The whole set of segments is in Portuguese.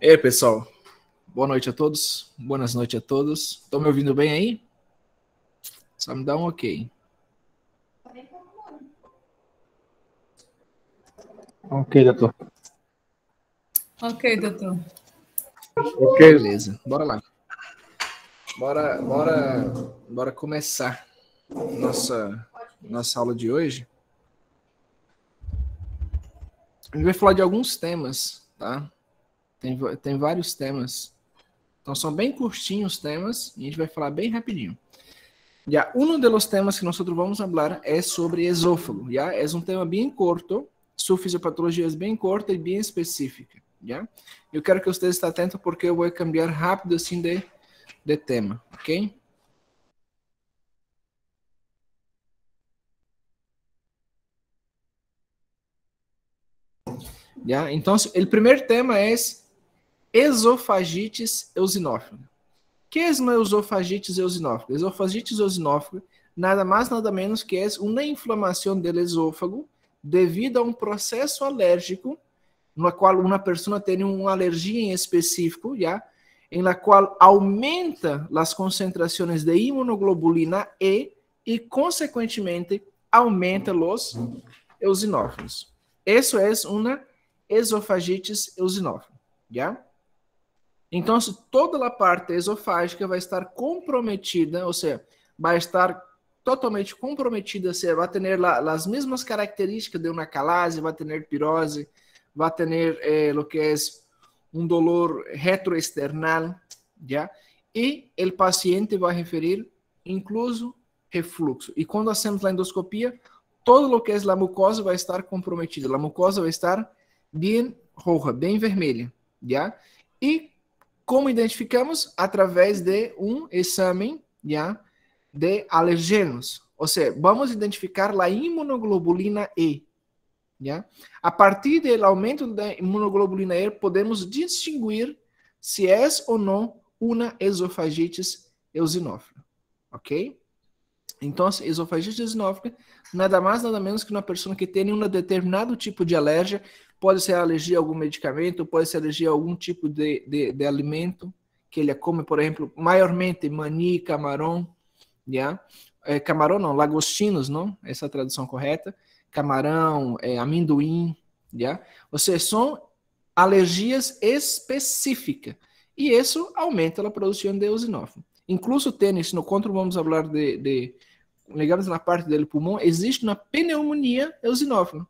E aí, pessoal, boa noite a todos, boas noites a todos. Estão me ouvindo bem aí? Só me dá um ok. Ok, doutor. Ok, doutor. Ok. Beleza, bora lá. Bora começar nossa aula de hoje. A gente vai falar de alguns temas, tá? Tem vários temas. Então são bem curtinhos os temas e a gente vai falar bem rapidinho. Ya, uno de los temas que nosotros vamos a hablar es sobre esófago, ya, es un tema bien corto, su fisiopatología es bien corta y bien específica, ya. Eu quero que ustedes estén atentos porque eu vou cambiar rápido assim de tema, ok? Ya, então, o primeiro tema é esofagites eosinófila. O que é uma esofagites eosinófila? Esofagites eosinófila nada mais nada menos que é uma inflamação do esôfago devido a um processo alérgico na qual uma pessoa tem uma alergia em específico, já, em la qual aumenta as concentrações de imunoglobulina e consequentemente aumenta os eosinófilos. Isso é uma esofagites eosinófila, já? Então, toda a parte esofágica vai estar comprometida, ou seja, vai estar totalmente comprometida, ou seja, vai ter as mesmas características de uma calase, vai ter pirose, vai ter lo que é um dolor retroesternal, ¿ya? E o paciente vai referir incluso refluxo. E quando hacemos a endoscopia, todo lo que é a mucosa vai estar comprometida. A mucosa vai estar bem roja, bem vermelha, ¿ya? E como identificamos? Através de um exame, ¿ya? De alergenos. Ou seja, vamos identificar a imunoglobulina E. ¿Ya? A partir do aumento da imunoglobulina E, podemos distinguir se é ou não uma esofagites eosinófila. Ok? Então, esofagite eosinófila nada mais, nada menos que uma pessoa que tem um determinado tipo de alergia. Pode ser alergia a algum medicamento, pode ser alergia a algum tipo de alimento que ele come, por exemplo, maiormente mani, camarão, já? Camarão não, lagostinos, não? Essa é a tradução correta. Camarão, amendoim, já? Ou seja, são alergias específicas. E isso aumenta a produção de eosinófilo. Incluso tênis, no contra vamos falar digamos, na parte do pulmão, existe uma pneumonia eosinófila.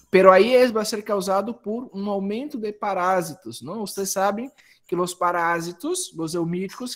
Pero aí vai ser causado por um aumento de parásitos, não? Vocês sabem que os parásitos, os eumíticos,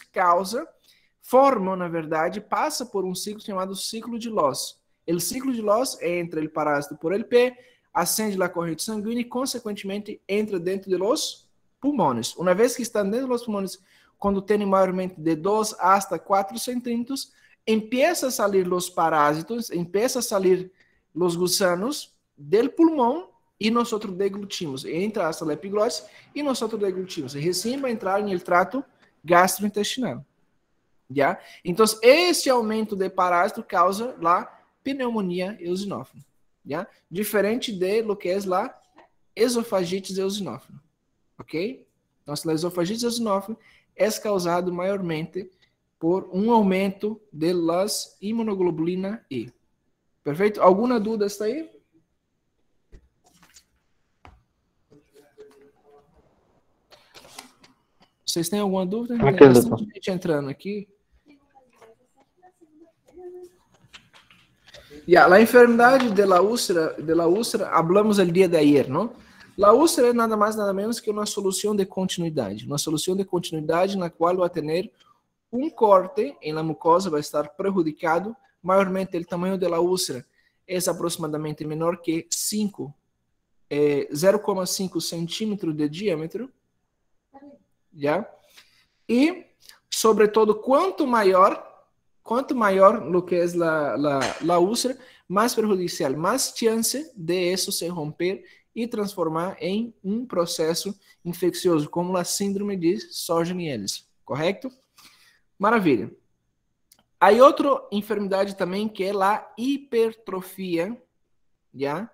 formam, na verdade, passa por um ciclo chamado ciclo de Loss. O ciclo de Loss entra o parásito por LP, ascende a corrente sanguínea e, consequentemente, entra dentro dos pulmões. Uma vez que está dentro dos pulmões, quando tem maiormente de 2 hasta 4 centímetros, empieza a sair os parásitos, empieza a sair os gusanos del pulmão e nós deglutimos. Entra hasta a epiglotis e nós deglutimos. E recém vai entrar no trato gastrointestinal. Já? Então, esse aumento de parásito causa a pneumonia eosinófila. Já? Diferente de lo que é a esofagites eosinófila. Ok? Então, a esofagites eosinófila é causado maiormente por um aumento de las imunoglobulina E. Perfeito? Alguma dúvida está aí? Vocês têm alguma dúvida? Tem bastante gente entrando aqui. A enfermidade de la úlcera, hablamos el día de ayer, ¿no? La úlcera é nada mais, nada menos que uma solução de continuidade. Uma solução de continuidade na qual vai ter um corte em la mucosa, vai estar prejudicado. Maiormente, o tamanho da úlcera é aproximadamente menor que 0,5 centímetros de diâmetro. Já? E, sobretudo, quanto maior lo que é a úlcera, mais prejudicial, mais chance de isso se romper e transformar em um processo infeccioso, como a síndrome de Sjögren-Ellis, correto? Maravilha. Há outra enfermidade também que é a hipertrofia, já?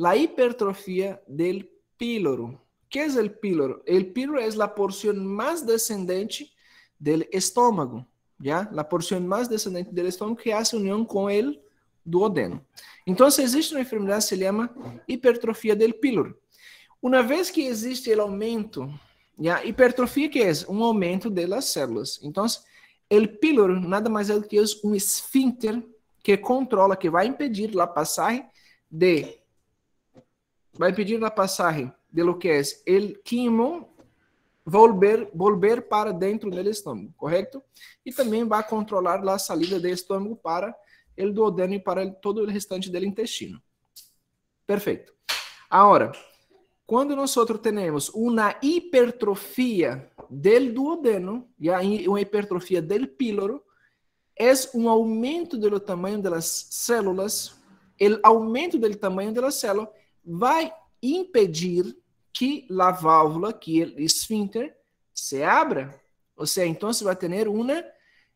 A hipertrofia del píloro. ¿Qué es el píloro? El píloro es la porción más descendente del estómago, ¿ya? La porción más descendente del estómago que hace unión con el duodeno. Entonces existe una enfermedad que se llama hipertrofia del píloro. Una vez que existe el aumento, ¿ya? Hipertrofia, que es un aumento de las células. Entonces, el píloro nada más es que es un esfínter que controla, que va a impedir la pasaje de lo que es el quimo volver para dentro del estómago, ¿correcto? Y también va a controlar la salida del estómago para el duodeno y para todo el restante del intestino. Perfecto. Ahora, cuando nosotros tenemos una hipertrofia del duodeno, ya una hipertrofia del píloro, es un aumento del tamaño de las células. El aumento del tamaño de la célula va a impedir que la válvula, que el esfínter, se abra. O sea, entonces va a tener una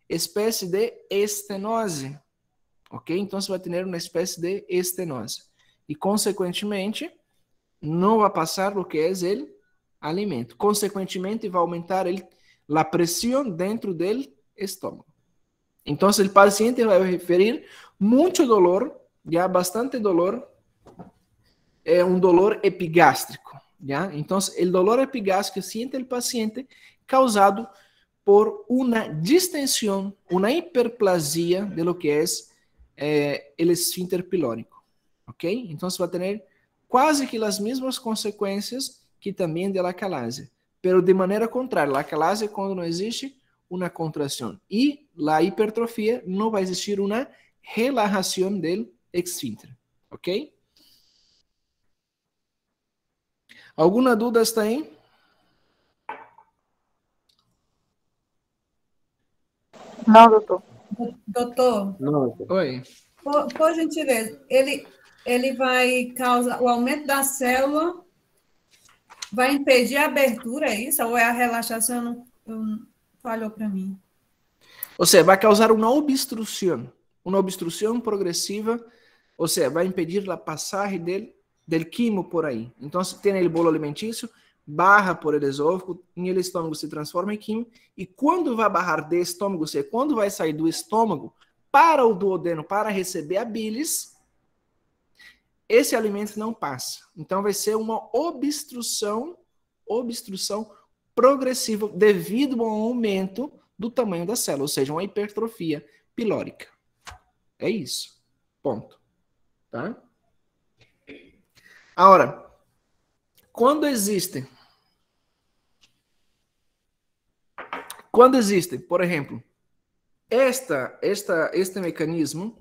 especie de estenose. ¿Ok? Entonces va a tener una especie de estenose. Y consecuentemente, no va a pasar lo que es el alimento. Consecuentemente, va a aumentar la presión dentro del estómago. Entonces, el paciente va a referir mucho dolor, ya bastante dolor, un dolor epigástrico, ¿ya? Entonces, el dolor epigástrico que siente el paciente causado por una distensión, una hiperplasia de lo que es el esfínter pilórico, ¿ok? Entonces, va a tener quase que as mesmas consequências que também da lacalase, pero de maneira contrária. La lacalase é quando não existe uma contração e a hipertrofia não vai existir uma relaxação do esfínter, ok? Alguma dúvida está aí? Não, doutor. Doutor, Não, doutor. Oi. por gentileza, ele vai causar o aumento da célula, vai impedir a abertura, é isso? Ou é a relaxação? Falhou para mim. Ou seja, vai causar uma obstrução progressiva, ou seja, vai impedir a passagem del quimo por aí. Então, se tem o bolo alimentício, barra por el esôfago, em el estômago se transforma em quimo, e quando vai barrar do estômago, ou seja, quando vai sair do estômago para o duodeno, para receber a bilis, esse alimento não passa. Então, vai ser uma obstrução progressiva devido ao aumento do tamanho da célula, ou seja, uma hipertrofia pilórica. É isso. Ponto. Tá? Agora, quando existe, por exemplo, este mecanismo,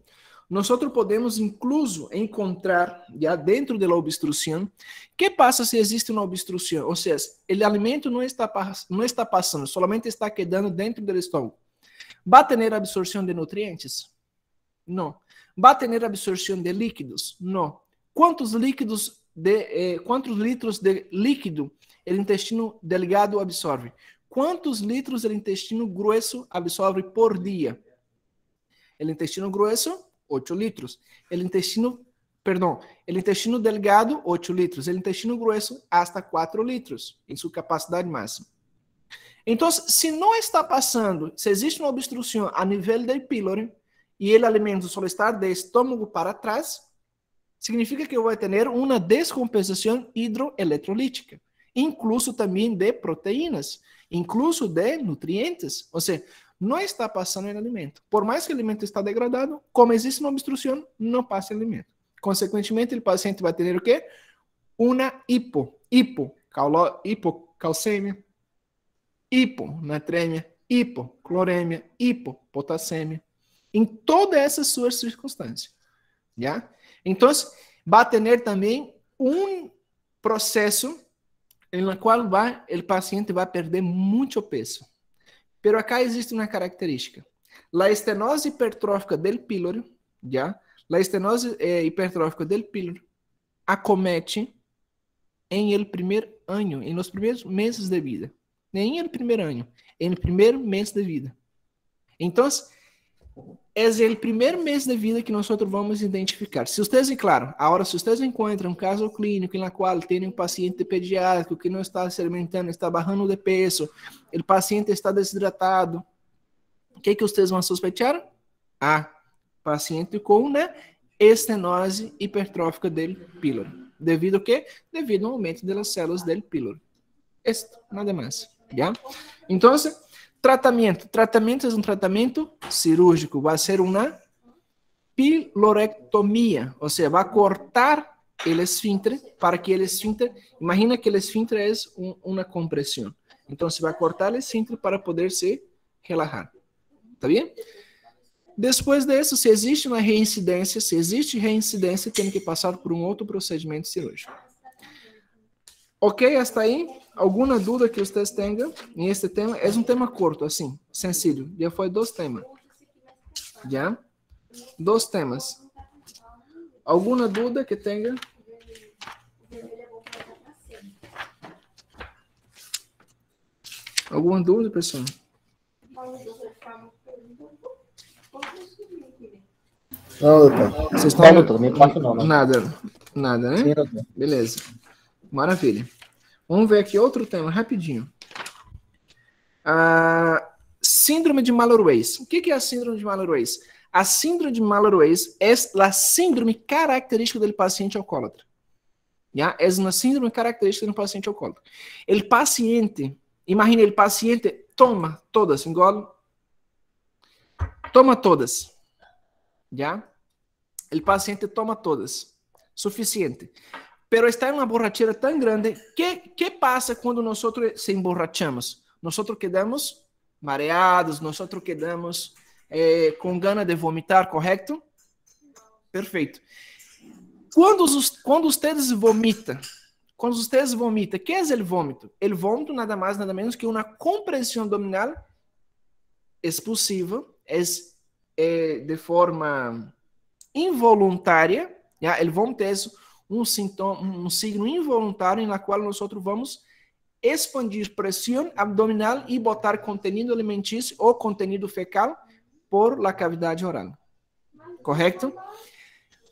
nós podemos incluso encontrar já dentro da obstrução. Que passa se existe uma obstrução? Ou seja, o alimento não está passando, solamente está quedando dentro do estômago. Vai ter absorção de nutrientes? Não. Vai ter absorção de líquidos? Não. Quantos litros de líquido o intestino delgado absorve? Quantos litros o intestino grueso absorve por dia? O intestino grueso, 8 litros. El intestino delgado, 8 litros. El intestino grueso, hasta 4 litros em sua capacidade máxima. Então, se não está passando, se existe uma obstrução a nível do píloro e o alimento só está de estômago para trás, significa que vai ter uma descompensação hidroeletrolítica, incluso também de proteínas, incluso de nutrientes. Ou seja, não está passando o alimento. Por mais que o alimento está degradado, como existe uma obstrução, não passa o alimento. Consequentemente, o paciente vai ter o quê? Uma hipocalcemia, hiponatremia, hipocloremia, hipopotassemia, em todas essas suas circunstâncias. Já? Então, vai ter também um processo em qual o paciente vai perder muito peso. Pero acá existe uma característica. La estenose hipertrófica del píloro, ¿ya? La estenose hipertrófica del píloro acomete em el primer año, em los primeiros meses de vida. Nem em el primer año, em el primer mês de vida. Então, é o primeiro mês de vida que nós vamos identificar. Se vocês, claro, agora se vocês encontram um caso clínico em qual tem um paciente pediátrico que não está se alimentando, está bajando de peso, o paciente está desidratado, o que vocês vão sospechar? Paciente com uma estenose hipertrófica do píloro. Devido a quê? Devido ao aumento das células do píloro. Esto, nada mais. ¿Ya? Então, tratamento. Tratamento é um tratamento cirúrgico. Vai ser uma pilorectomia. Ou seja, vai cortar o esfíncter para que o esfíncter... Imagina que o esfíncter é uma compressão. Então, se vai cortar o esfíncter para poder se relaxar. Tá bem? Depois disso, se existe uma reincidência, tem que passar por um outro procedimento cirúrgico. Ok, hasta aí? Alguma dúvida que vocês tenham em este tema? É um tema curto, assim, sencillo. Já foi 2 temas. Já? 2 temas. Alguma dúvida que tenha? Alguma dúvida, pessoal? Não, doutor. Vocês estão... doutor, me passa não. Nada, né? Sim, doutor. Beleza. Maravilha. Vamos ver aqui outro tema, rapidinho. Síndrome de Mallory-Weiss. O que é a síndrome de Mallory-Weiss? A síndrome de Mallory-Weiss é a síndrome característica do paciente alcoólatra. ¿Ya? É uma síndrome característica do paciente alcoólatra. O paciente, imagina, o paciente toma todas, engole. Toma todas. ¿Ya? O paciente toma todas. Suficiente. Pero está em uma borrachera tão grande. Que passa quando nós se emborrachamos? Nós quedamos mareados, nós quedamos com gana de vomitar, correto? Perfeito. Quando vocês vomitam, o que é o vômito? O vômito nada mais, nada menos que uma compressão abdominal expulsiva, de forma involuntária. O vômito é um signo involuntário em qual nós vamos expandir pressão abdominal e botar contenido alimentício ou contenido fecal por la cavidade oral. Correto?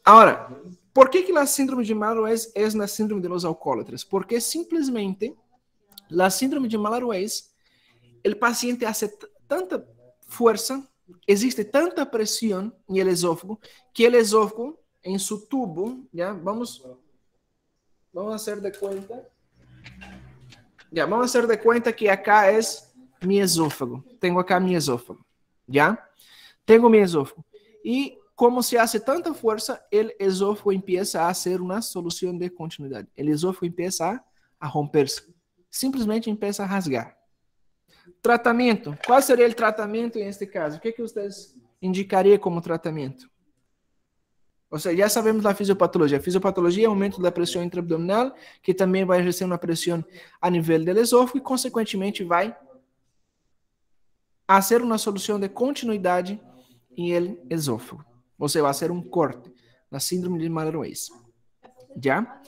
Agora, por que a síndrome de Mallory-Weiss é a síndrome de los alcoólatras? Porque simplesmente a síndrome de Mallory-Weiss, o paciente hace tanta força, existe tanta pressão no esófago, que o esófago em seu tubo, já vamos fazer de conta. Vamos fazer de conta que acá é mi esófago. Tenho acá mi esófago. Já? Tenho mi esófago. E como se hace tanta força, o esófago empieza a ser uma solução de continuidade. O esófago empieza a romper-se. Simplesmente empieza a rasgar. Tratamento. Qual seria o tratamento neste caso? O que vocês indicariam como tratamento? Ou seja, já sabemos da fisiopatologia. A fisiopatologia é o aumento da pressão intraabdominal, que também vai exercer uma pressão a nível do esôfago e, consequentemente, vai fazer uma solução de continuidade em el esôfago. Ou seja, vai ser um corte na síndrome de Mallory-Weiss. Já?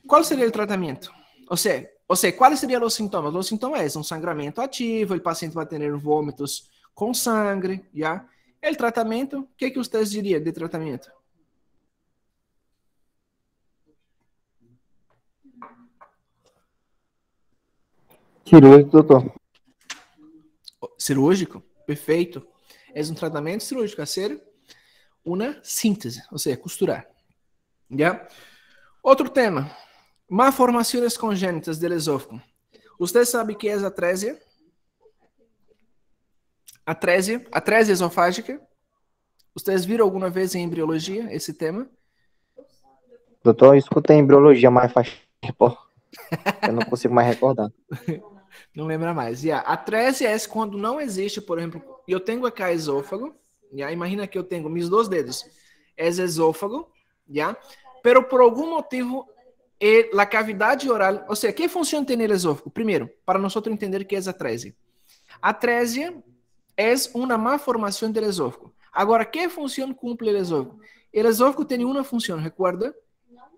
Qual seria o tratamento? Ou seja, quais seriam os sintomas? Os sintomas são sangramento ativo, o paciente vai ter vômitos com sangue, já? O tratamento, o que vocês diriam de tratamento? Cirúrgico, doutor. Cirúrgico? Perfeito. É um tratamento cirúrgico a ser uma síntese, ou seja, costurar. Já? Outro tema. Malformações congênitas do esôfago. Você sabe o que é a atresia? Atresia esofágica. Vocês viram alguma vez em embriologia esse tema? Doutor, eu escutei embriologia, mas faz tempo. Eu não consigo mais recordar. Não lembra mais. A atresia é quando não existe, por exemplo, eu tenho aqui esôfago, imagina que eu tenho meus 2 dedos, é esôfago, pero por algum motivo, a cavidade oral, ou seja, que função tem no esôfago? Primeiro, para nós entender o que é a atresia. A atresia é uma malformação do esôfago. Agora, que função cumpre o esôfago? O esôfago tem uma função, recuerda?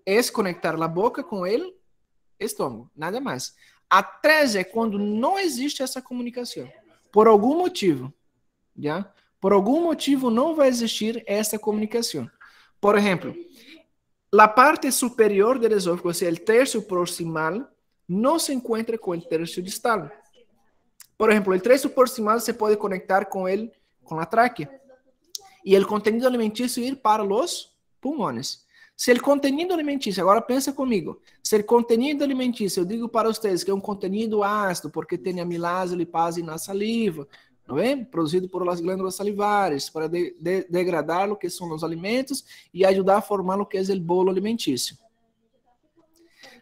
É conectar a boca com o estômago, nada mais. A atresia é quando não existe essa comunicação. Por algum motivo, já? Por algum motivo não vai existir esta comunicação. Por exemplo, a parte superior do esôfago, ou seja, o terço proximal, não se encontra com o terço distal. Por exemplo, o terço proximal se pode conectar com a tráquea. E o contenido alimentício ir para os pulmões. Se o contenido alimentício, agora pensa comigo, se o contenido alimentício, eu digo para vocês que é um contenido ácido, porque tem amilase, lipase na saliva, não é? Produzido por as glândulas salivares, para degradar o que são os alimentos e ajudar a formar o que é o bolo alimentício.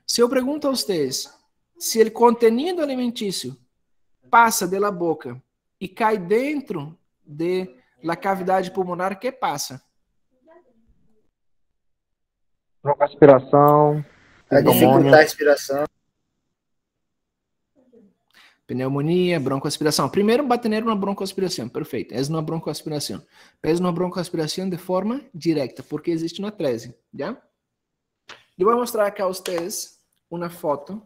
Se eu pergunto a vocês, se o contenido alimentício passa da boca e cai dentro da cavidade pulmonar, que passa? Broncoaspiração, A dificultar a respiração. Pneumonia, broncoaspiração. Primeiro, bater na broncoaspiração. Perfeito. É uma broncoaspiração. É uma broncoaspiração de forma direta, porque existe uma 13. Já? Eu vou mostrar aqui a vocês uma foto.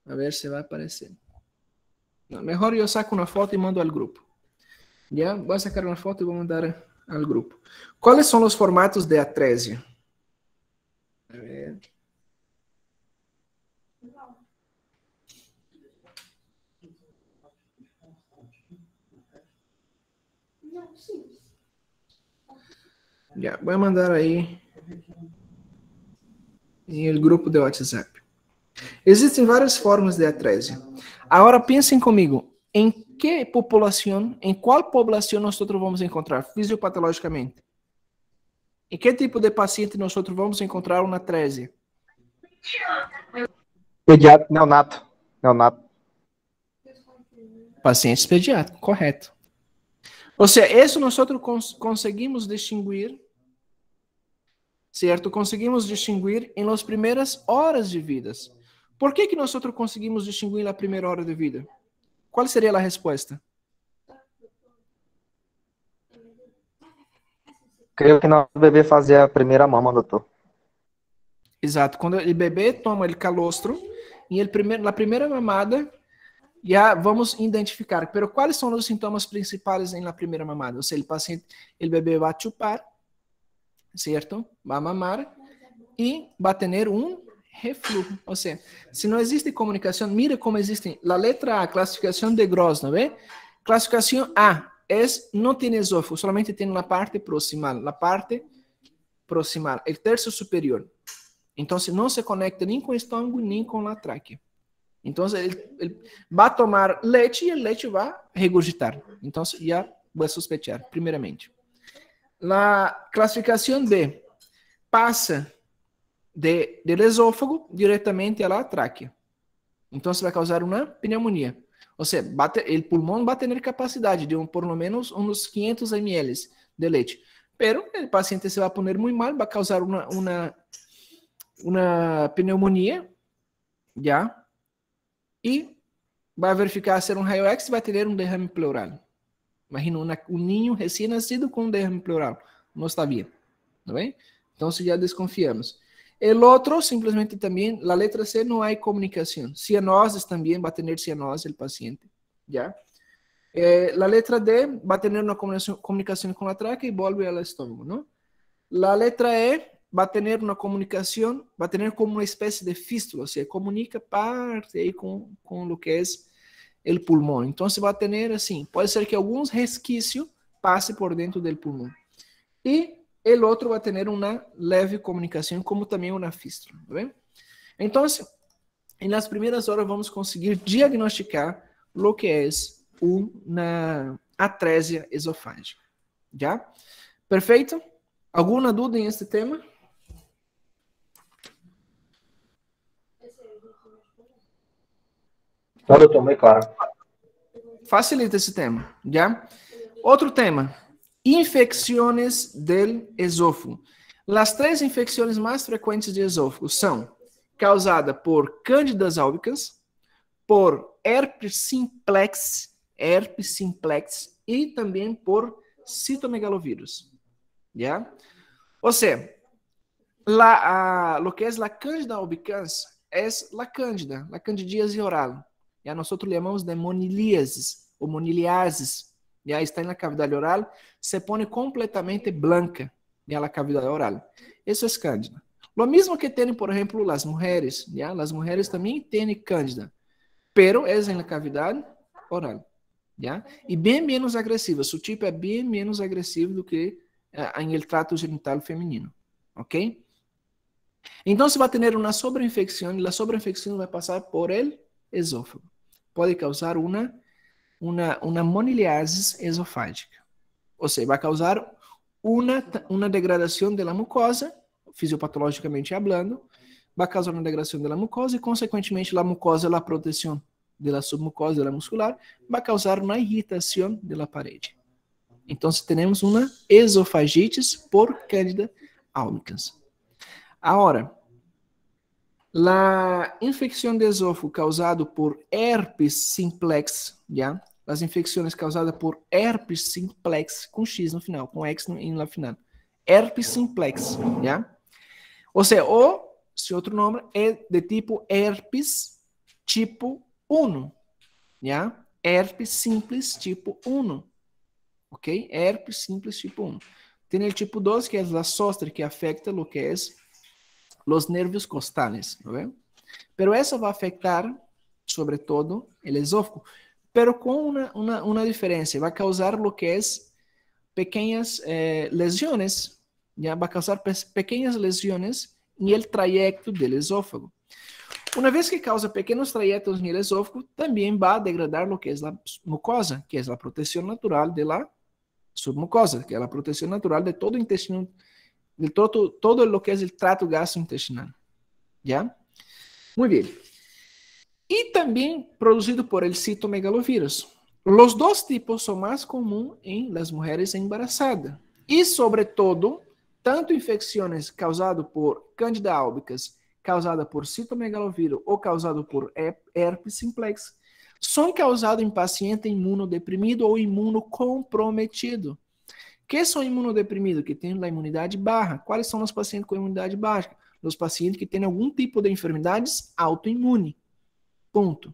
A ver se vai aparecer. Não, melhor eu saco uma foto e mando ao grupo. Já? Vou sacar uma foto e vou mandar ao grupo. Quais são os formatos de atresia? A ver. Já, vou mandar aí em grupo de WhatsApp. Existem várias formas de atresia. Agora pensem comigo, em qual população nós vamos encontrar fisiopatologicamente? Em que tipo de paciente nós vamos encontrar uma atresia? Pediatra, neonato. Pacientes pediátricos, correto. Ou seja, isso nós conseguimos distinguir, certo? Conseguimos distinguir em las primeiras horas de vida. Por que nós conseguimos distinguir na primeira hora de vida? Qual seria a resposta? Creio que nosso bebê fazia a primeira mama, doutor. Exato. Quando o bebê toma o calostro, e na primeira mamada, já vamos identificar. Pero quais são os sintomas principais na primeira mamada? Ou seja, o bebê vai chupar, certo? Vai mamar e vai ter um refluxo. Ou seja, se não existe comunicação, mira como existe a letra A, classificação de Gross, não é? Classificação A não tem esôfago, solamente tem na parte proximal, o terço superior. Então, não se conecta nem com o estômago, nem com a tráquea. Então, ele vai tomar leite e o leite vai regurgitar. Então, já vai suspeitar, primeiramente. Na classificação B, passa do esôfago diretamente à tráquea. Então, vai causar uma pneumonia. Ou seja, o pulmão vai ter capacidade de por lo menos uns 500 ml de leite. Pero o paciente se vai poner muito mal, vai causar uma pneumonia, já, e vai verificar ser um raio-x e vai ter um derrame pleural. Imagina um ninho recém-nascido com um derrame pleural. Não está bem, tá bem? Então, já desconfiamos. O outro, simplesmente também, a letra C, não há comunicação. Cianoses também, vai ter cianose o paciente, já. A letra D, vai ter uma comunicação com a tráquea e volve ao estômago, não? A letra E, vai ter uma comunicação, vai ter como uma espécie de fístula, ou seja, comunica parte aí com o que é o pulmão. Então, você vai ter assim, pode ser que alguns resquícios passe por dentro do pulmão. E o outro vai ter uma leve comunicação, como também uma fístula, tá bem? Então, nas primeiras horas vamos conseguir diagnosticar o que é uma atresia esofágica, já? Perfeito? Alguma dúvida em este tema? Não, doutor, muito claro. Facilita esse tema, já? Outro tema. Infecções do esôfago. As 3 infecções mais frequentes de esôfago são causadas por Cândidas albicans, por herpes simplex e também por citomegalovírus. ¿Ya? Ou seja, lo que é a Candida albicans é a Cândida, a candidíase oral. Ya nosotros llamamos de moniliasis o moniliasis. ya está na cavidade oral, se põe completamente blanca, ya, a cavidade oral. Isso é cândida. Lo mesmo que tem, por exemplo, as mulheres, ya, as mulheres também têm cândida, pero é na cavidade oral, ya, e bem menos agressiva. Seu tipo é bem menos agressivo do que em el trato genital feminino, ok? Então, se vai ter uma sobreinfecção, e a sobreinfecção vai passar por el esôfago. Pode causar uma moniliase esofágica. Ou seja, vai causar uma degradação da mucosa, fisiopatologicamente hablando, vai causar uma degradação da mucosa e, consequentemente, a mucosa, a proteção da submucosa, da muscular, vai causar uma irritação da parede. Então, temos uma esofagite por Candida albicans. Agora, a infecção de esôfago causada por herpes simplex, já? As infecções causadas por herpes simplex, com X no final, com X no final. Herpes simplex, já? Ou seja, se outro nome é de tipo herpes tipo 1, já? Herpes simples tipo 1, ok? Herpes simples tipo 1. Tem o tipo 2, que é a zoster, que afeta o que é os nervios costales, ¿no ven? Pero essa vai afetar, sobre todo, o esôfago, pero com uma diferença, vai causar o que é pequenas lesões, já vai causar pequenas lesões no trayecto do esôfago. Uma vez que causa pequenos trayectos no esôfago, também vai degradar o que é a mucosa, que é a proteção natural da submucosa, que é a proteção natural de todo o intestino, de todo lo que es el trato gastrointestinal. ¿Ya? Muy bien. Y también producido por el citomegalovirus. Los dos tipos son más comunes en las mujeres embarazadas. Y sobre todo, tanto infecciones causadas por Candida albicans, causadas por citomegalovirus o causadas por herpes simplex, são causadas em paciente imunodeprimido ou imunocomprometido. Que são imunodeprimidos? Que têm a imunidade baixa. Quais são os pacientes com imunidade baixa? Os pacientes que têm algum tipo de enfermidades autoimune. Ponto.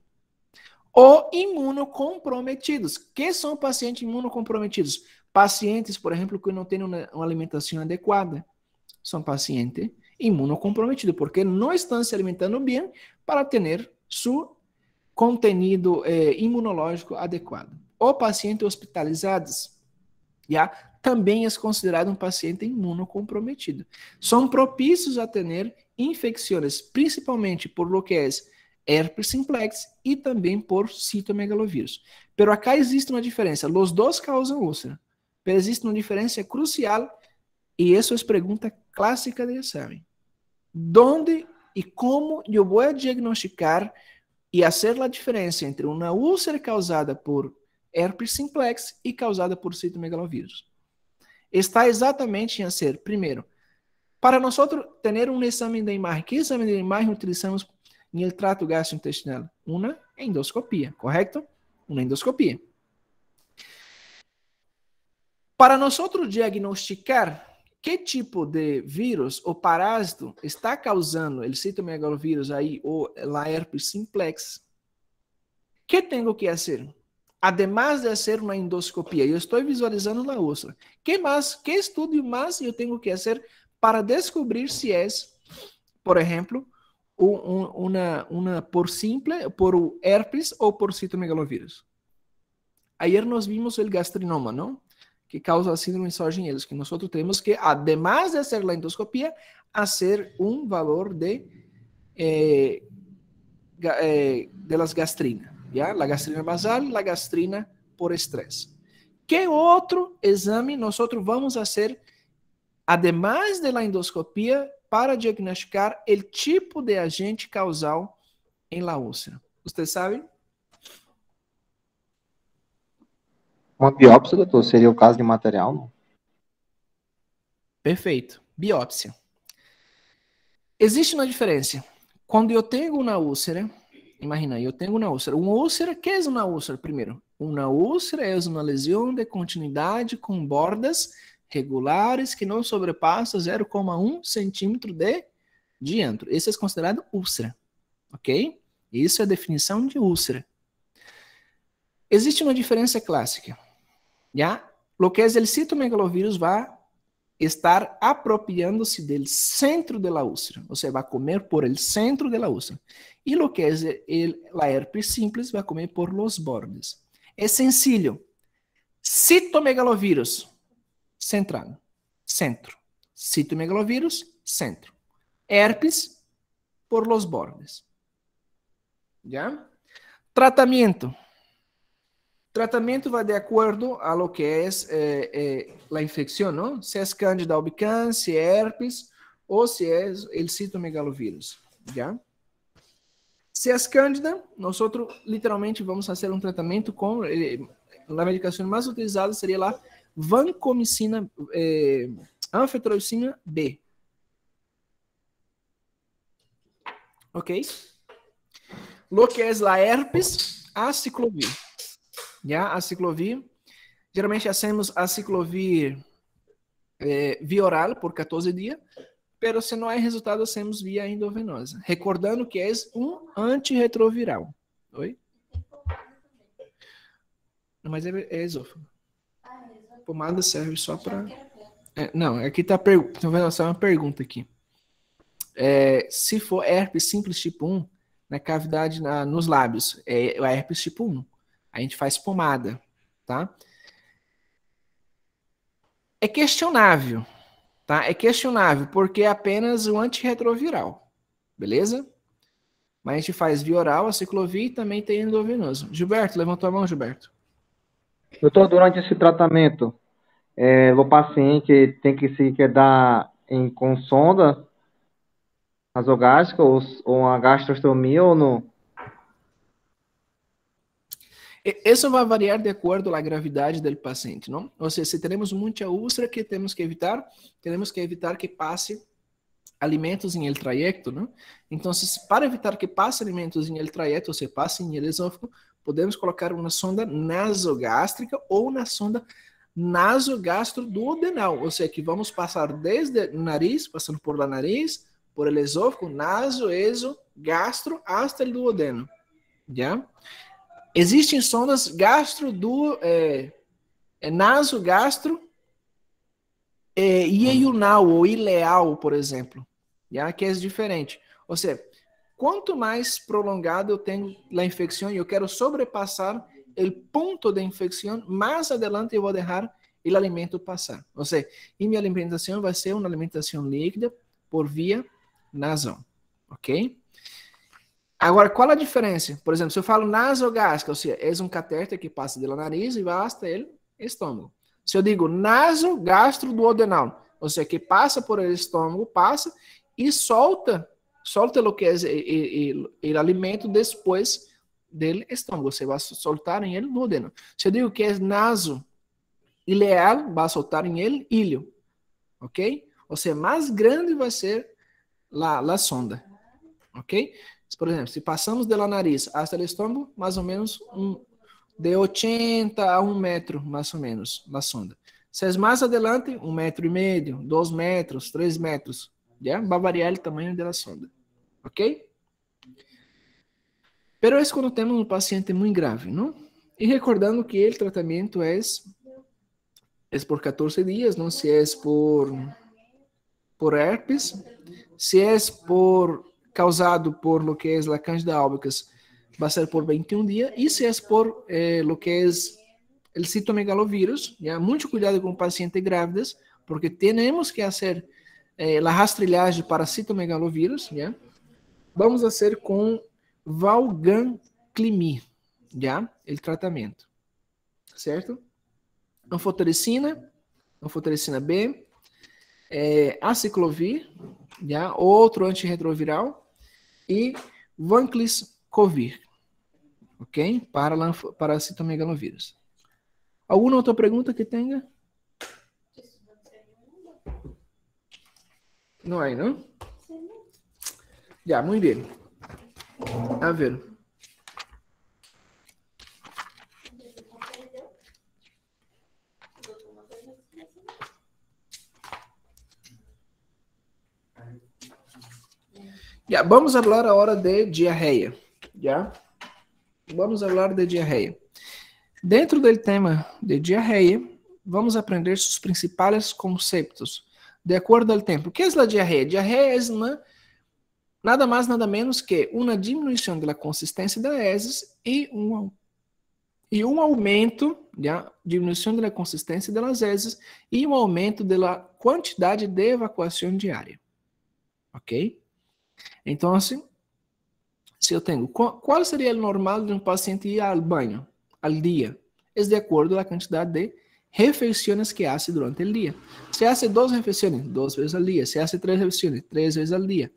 Ou imunocomprometidos. Que são pacientes imunocomprometidos? Pacientes, por exemplo, que não têm uma alimentação adequada. São pacientes imunocomprometidos, porque não estão se alimentando bem para ter seu contenido imunológico adequado. Ou pacientes hospitalizados. Já também é considerado um paciente imunocomprometido. São propícios a ter infecções, principalmente por lo que é herpes simplex e também por citomegalovírus. Pero acá existe uma diferença. Os dois causam úlcera, pero existe uma diferença crucial e isso é pergunta clássica de exame. ¿Dónde e como eu vou diagnosticar e fazer a diferença entre uma úlcera causada por herpes simplex e causada por citomegalovírus? Está exatamente em ser, primeiro, para nós ter um exame de imagem. Que exame de imagem utilizamos no trato gastrointestinal? Uma endoscopia, correto? Uma endoscopia. Para nós diagnosticar que tipo de vírus ou parásito está causando o citomegalovírus aí ou a herpes simplex, que tenho que fazer? Además de fazer uma endoscopia, eu estou visualizando a úlcera. Que estudo mais eu tenho que fazer para descobrir se é, por exemplo, por herpes ou por citomegalovírus? Ayer nós vimos o gastrinoma, não? Que causa a síndrome Sjögren-Ellis, que nós temos que, además de fazer a endoscopia, fazer um valor de las gastrinas. ¿Ya? La gastrina basal, la gastrina por estrés. ¿Qué otro exame nosotros vamos a hacer, además de la endoscopia, para diagnosticar el tipo de agente causal en la úlcera? ¿Ustedes saben? Uma biópsia, doutor, seria o caso de material, não? Perfeito. Biópsia. Existe uma diferença. Quando eu tenho uma úlcera, imagina, eu tenho uma úlcera. Uma úlcera, o que é uma úlcera? Primeiro, uma úlcera é uma lesão de continuidade com bordas regulares que não sobrepassa 0,1 centímetro de diâmetro. Esse é considerado úlcera, ok? Isso é a definição de úlcera. Existe uma diferença clássica. ¿ya? Lo que es el citomegalovirus va a estar apropiándose del centro de la úlcera, o sea, va a comer por el centro de la úlcera. Y lo que es la herpes simples va a comer por los bordes. Es sencillo. Citomegalovirus, central, centro. Citomegalovirus, centro. Herpes, por los bordes. ¿Ya? Tratamiento. Tratamiento va de acuerdo a lo que es la infección, ¿no? Si es Candida albicans, si es herpes o si es el citomegalovirus, ¿ya? Si es Candida, nosotros literalmente vamos a hacer un tratamiento con la medicación más utilizada sería la vancomicina, anfitromicina B. ¿Ok? Lo que es la herpes, aciclovir. Já a ciclovir, geralmente hacemos a ciclovir via oral por 14 dias, pero se não há resultado, hacemos via endovenosa. Recordando que é um antirretroviral. Oi? Não, mas é esôfago. Pomada serve só para... não, aqui está uma pergunta aqui. Se for herpes simples tipo 1, na cavidade nos lábios, é a herpes tipo 1. A gente faz pomada, tá? É questionável, tá? É questionável, porque é apenas o antirretroviral, beleza? Mas a gente faz via oral, a ciclovir e também tem endovenoso. Gilberto, levantou a mão, Gilberto. Doutor, durante esse tratamento, o paciente tem que se quedar com sonda nasogástrica ou uma gastrostomia ou não? Isso vai variar de acordo à gravidade do paciente, não? Ou seja, se temos muita úlcera, que temos que evitar? Temos que evitar que passe alimentos em el trayecto, não? Então, para evitar que passe alimentos em el trayecto, ou se passe em el esôfago, podemos colocar uma sonda nasogástrica ou na sonda nasogastroduodenal, ou seja, que vamos passar desde o nariz, passando por la nariz, por el esôfago, naso, eso, gastro, hasta el duodeno, já? Existem sondas nasogastro iunal ou ileal, por exemplo, já? Que é diferente. Ou seja, quanto mais prolongado eu tenho a infecção e eu quero sobrepassar o ponto de infecção, mais adelante eu vou deixar o alimento passar. Ou seja, e minha alimentação vai ser uma alimentação líquida por via nasal, ok? Agora, qual a diferença? Por exemplo, se eu falo nasogástrica, ou seja, é um catéter que passa pelo nariz e vai até o estômago. Se eu digo nasogastroduodenal, ou seja, que passa por el estômago, passa e solta o que é o alimento depois do estômago. Você vai soltar em ele duodeno. Se eu digo que é naso ileal, vai soltar em ele ilho, ok? Ou seja, mais grande vai ser a sonda, ok? Por exemplo, se passamos do nariz até o estômago, mais ou menos de 80 a 1 metro, mais ou menos, na sonda. Se é mais adelante, 1,5 metro, 2 metros, 3 metros. Já vai variar o tamanho da sonda. Ok? Pero é quando temos um paciente muito grave, não? E recordando que o tratamento é por 14 dias, não? Se é por herpes, se é causado por lo que es la Candida albicans, va a ser por 21 días, y si es por lo que es el citomegalovirus, ya mucho cuidado con pacientes grávidas, porque tenemos que hacer la rastrilhagem para citomegalovirus, ya. Vamos a hacer con valganclimir, ya, el tratamento, certo? Anfotericina B, aciclovir, já, outro antirretroviral, e vancomicina, ok? Para citomegalovírus. Alguma outra pergunta que tenha? Não há, não? Já, muito bem. A ver. Ya, vamos falar agora de diarreia. Ya? Vamos falar de diarreia. Dentro do tema de diarreia, vamos aprender os principais conceitos. De acordo ao tempo. O que é a diarreia? Diarreia é nada mais, nada menos que uma diminuição da consistência das heces e um aumento, diminuição da consistência das heces e um aumento da quantidade de evacuação diária. Ok? Então, assim, se eu tenho, qual seria o normal de um paciente ir ao banho ao dia? É de acordo com a quantidade de refeições que hace durante o dia. Se hace 2 refeições, 2 vezes ao dia. Se hace 3 refeições, 3 vezes ao dia.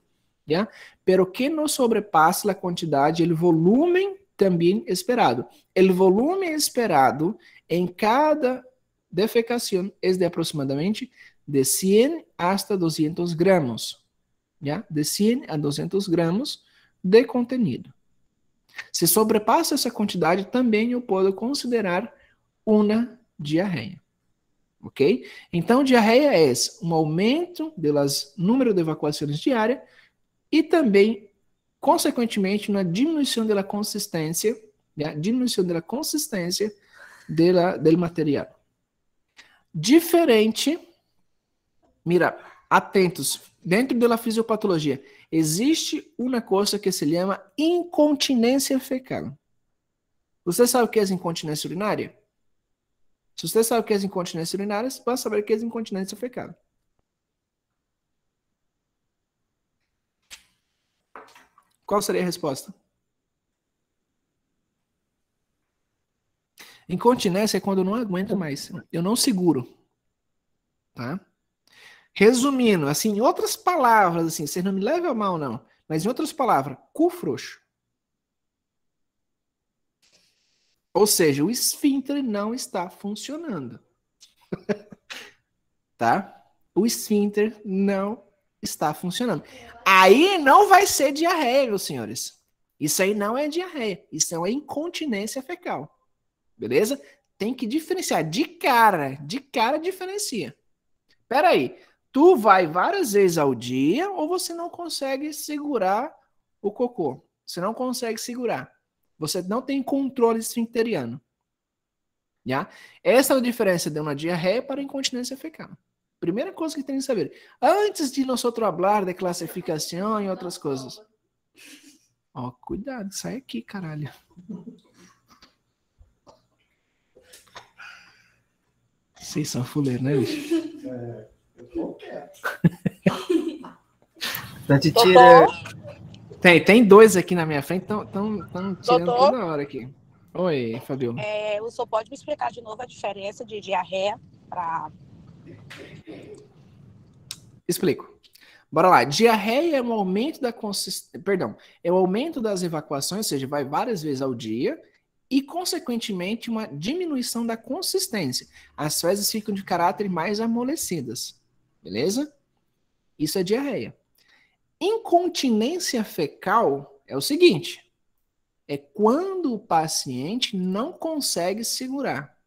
¿Ya? Pero que não sobrepasse a quantidade, o volume também esperado. O volume esperado em cada defecação é de aproximadamente de 100 hasta 200 gramos. ¿Ya? De 100 a 200 gramos de contenido. Se sobrepassa essa quantidade, também eu posso considerar uma diarreia. Ok? Então, diarreia é um aumento do número de evacuações diárias e também, consequentemente, uma diminuição da consistência, do material. Diferente, mira, atentos, dentro da fisiopatologia, existe uma coisa que se chama incontinência fecal. Você sabe o que é incontinência urinária? Se você sabe o que é incontinência urinária, você vai saber o que é incontinência fecal. Qual seria a resposta? Incontinência é quando eu não aguento mais. Eu não seguro. Tá? Resumindo, assim, em outras palavras, assim, você não me leve a mal, não. Mas em outras palavras, cu frouxo. Ou seja, o esfíncter não está funcionando. Tá? O esfíncter não está funcionando. Aí não vai ser diarreia, meus senhores. Isso aí não é diarreia. Isso é uma incontinência fecal. Beleza? Tem que diferenciar. De cara diferencia. Peraí. Tu vai várias vezes ao dia ou você não consegue segurar o cocô? Você não consegue segurar. Você não tem controle esfincteriano. Já? Essa é a diferença de uma diarreia para incontinência fecal. Primeira coisa que tem que saber. Antes de nós falar de classificação e outras coisas. Ó, cuidado, sai aqui, caralho. Vocês são fuleiros, né, bicho? Eu tô quieto. Então te tira... Tem 2 aqui na minha frente, estão tirando toda hora aqui. Oi, Fabio. O senhor pode me explicar de novo a diferença de diarreia para... Explico. Bora lá. Diarreia é um aumento da consistência... Perdão. É o aumento das evacuações, ou seja, vai várias vezes ao dia e, consequentemente, uma diminuição da consistência. As fezes ficam de caráter mais amolecidas. Beleza? Isso é diarreia. Incontinência fecal é o seguinte. É quando o paciente não consegue segurar.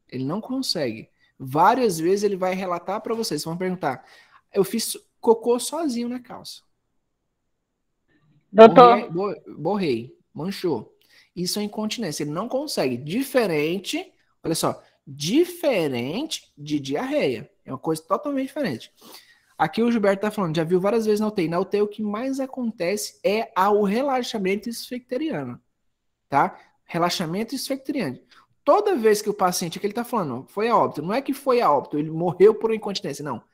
Ele não consegue. Várias vezes ele vai relatar para vocês. Vão perguntar, eu fiz cocô sozinho na calça. Doutor. Borrei, manchou. Isso é incontinência. Ele não consegue. Diferente, olha só, diferente de diarreia. É uma coisa totalmente diferente. Aqui o Gilberto está falando, já viu várias vezes na UTI. Na UTI o que mais acontece é o relaxamento esfincteriano. Tá? Relaxamento esfincteriano. Toda vez que o paciente, que ele está falando, foi a óbito, não é que foi a óbito, ele morreu por incontinência, não.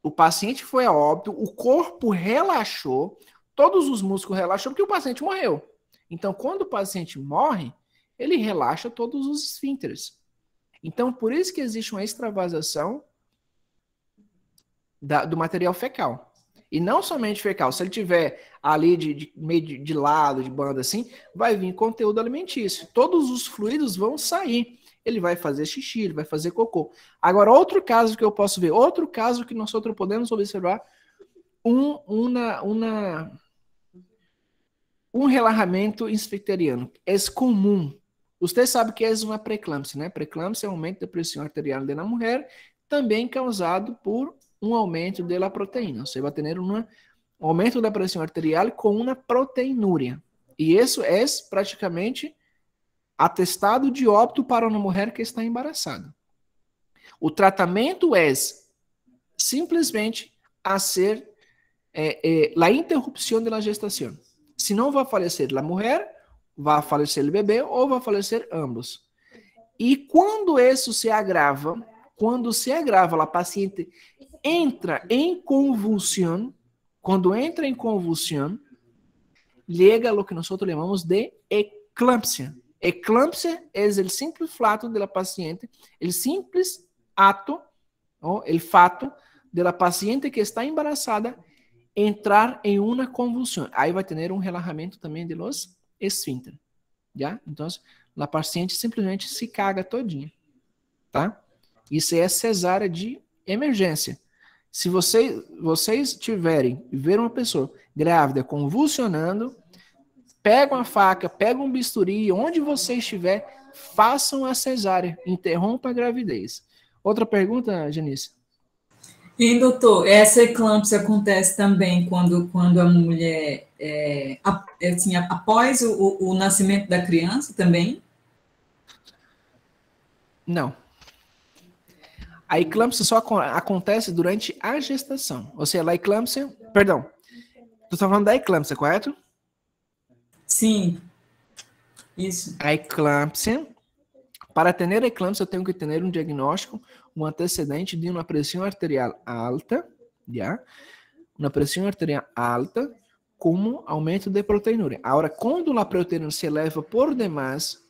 O paciente foi a óbito, o corpo relaxou, todos os músculos relaxaram porque o paciente morreu. Então, quando o paciente morre, ele relaxa todos os esfíncteres. Então, por isso que existe uma extravasação do material fecal. E não somente fecal, se ele tiver ali meio de lado, de banda assim, vai vir conteúdo alimentício. Todos os fluidos vão sair. Ele vai fazer xixi, ele vai fazer cocô. Agora, outro caso que eu posso ver, outro caso que nós podemos observar, um relaxamento esfincteriano. É comum. Você sabe que é uma pré-eclâmpsia, né? Pré-eclâmpsia é um aumento da pressão arterial na mulher, também causado por um aumento da proteína. Você vai ter um aumento da pressão arterial com uma proteinúria. E isso é praticamente atestado de óbito para uma mulher que está embaraçada. O tratamento é simplesmente hacer a interrupção da gestação. Se não vai falecer a mulher, vai falecer o bebê ou vai falecer ambos. E quando isso se agrava, a paciente entra em convulsão. Quando entra em convulsão, chega o que nós chamamos de eclâmpsia. Eclâmpsia é o simples fato da paciente, o simples ato, o fato da paciente que está embarazada entrar em uma convulsão. Aí vai ter um relaxamento também de los esfínteres, já? Então, a paciente simplesmente se caga todinha, tá? Isso é cesárea de emergência. Se vocês tiverem, ver uma pessoa grávida convulsionando, pega uma faca, pega um bisturi, onde você estiver, façam a cesárea, interrompa a gravidez. Outra pergunta, Janice? E, doutor, essa eclâmpsia acontece também quando a mulher, após o nascimento da criança também? Não. A eclâmpsia só acontece durante a gestação. Ou seja, a eclâmpsia... Perdão. Tu está falando da eclâmpsia, correto? Sim. Isso. A eclâmpsia... Para ter eclâmpsia, eu tenho que ter um diagnóstico, um antecedente de uma pressão arterial alta, já? Uma pressão arterial alta, como aumento de proteinúria. Agora, quando a proteína se eleva por demais,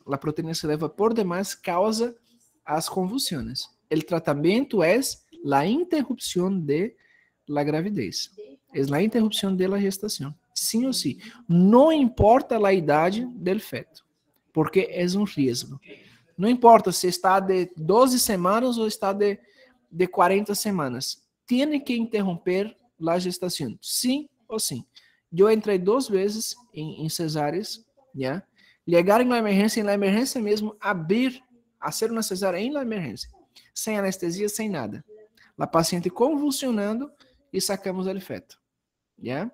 causa as convulsões. O tratamento é a interrupção de la gravidez. É a interrupção de la gestação. Sim ou sim. Não importa a idade do feto, porque é um risco. Não importa se está de 12 semanas ou está de 40 semanas. Tem que interromper a gestação. Sim ou sim. Eu entrei 2 vezes em cesáreas, já? Chegar na emergência mesmo, hacer uma cesárea em la emergência. Sem anestesia, sem nada. A paciente convulsionando e sacamos o feto. Já?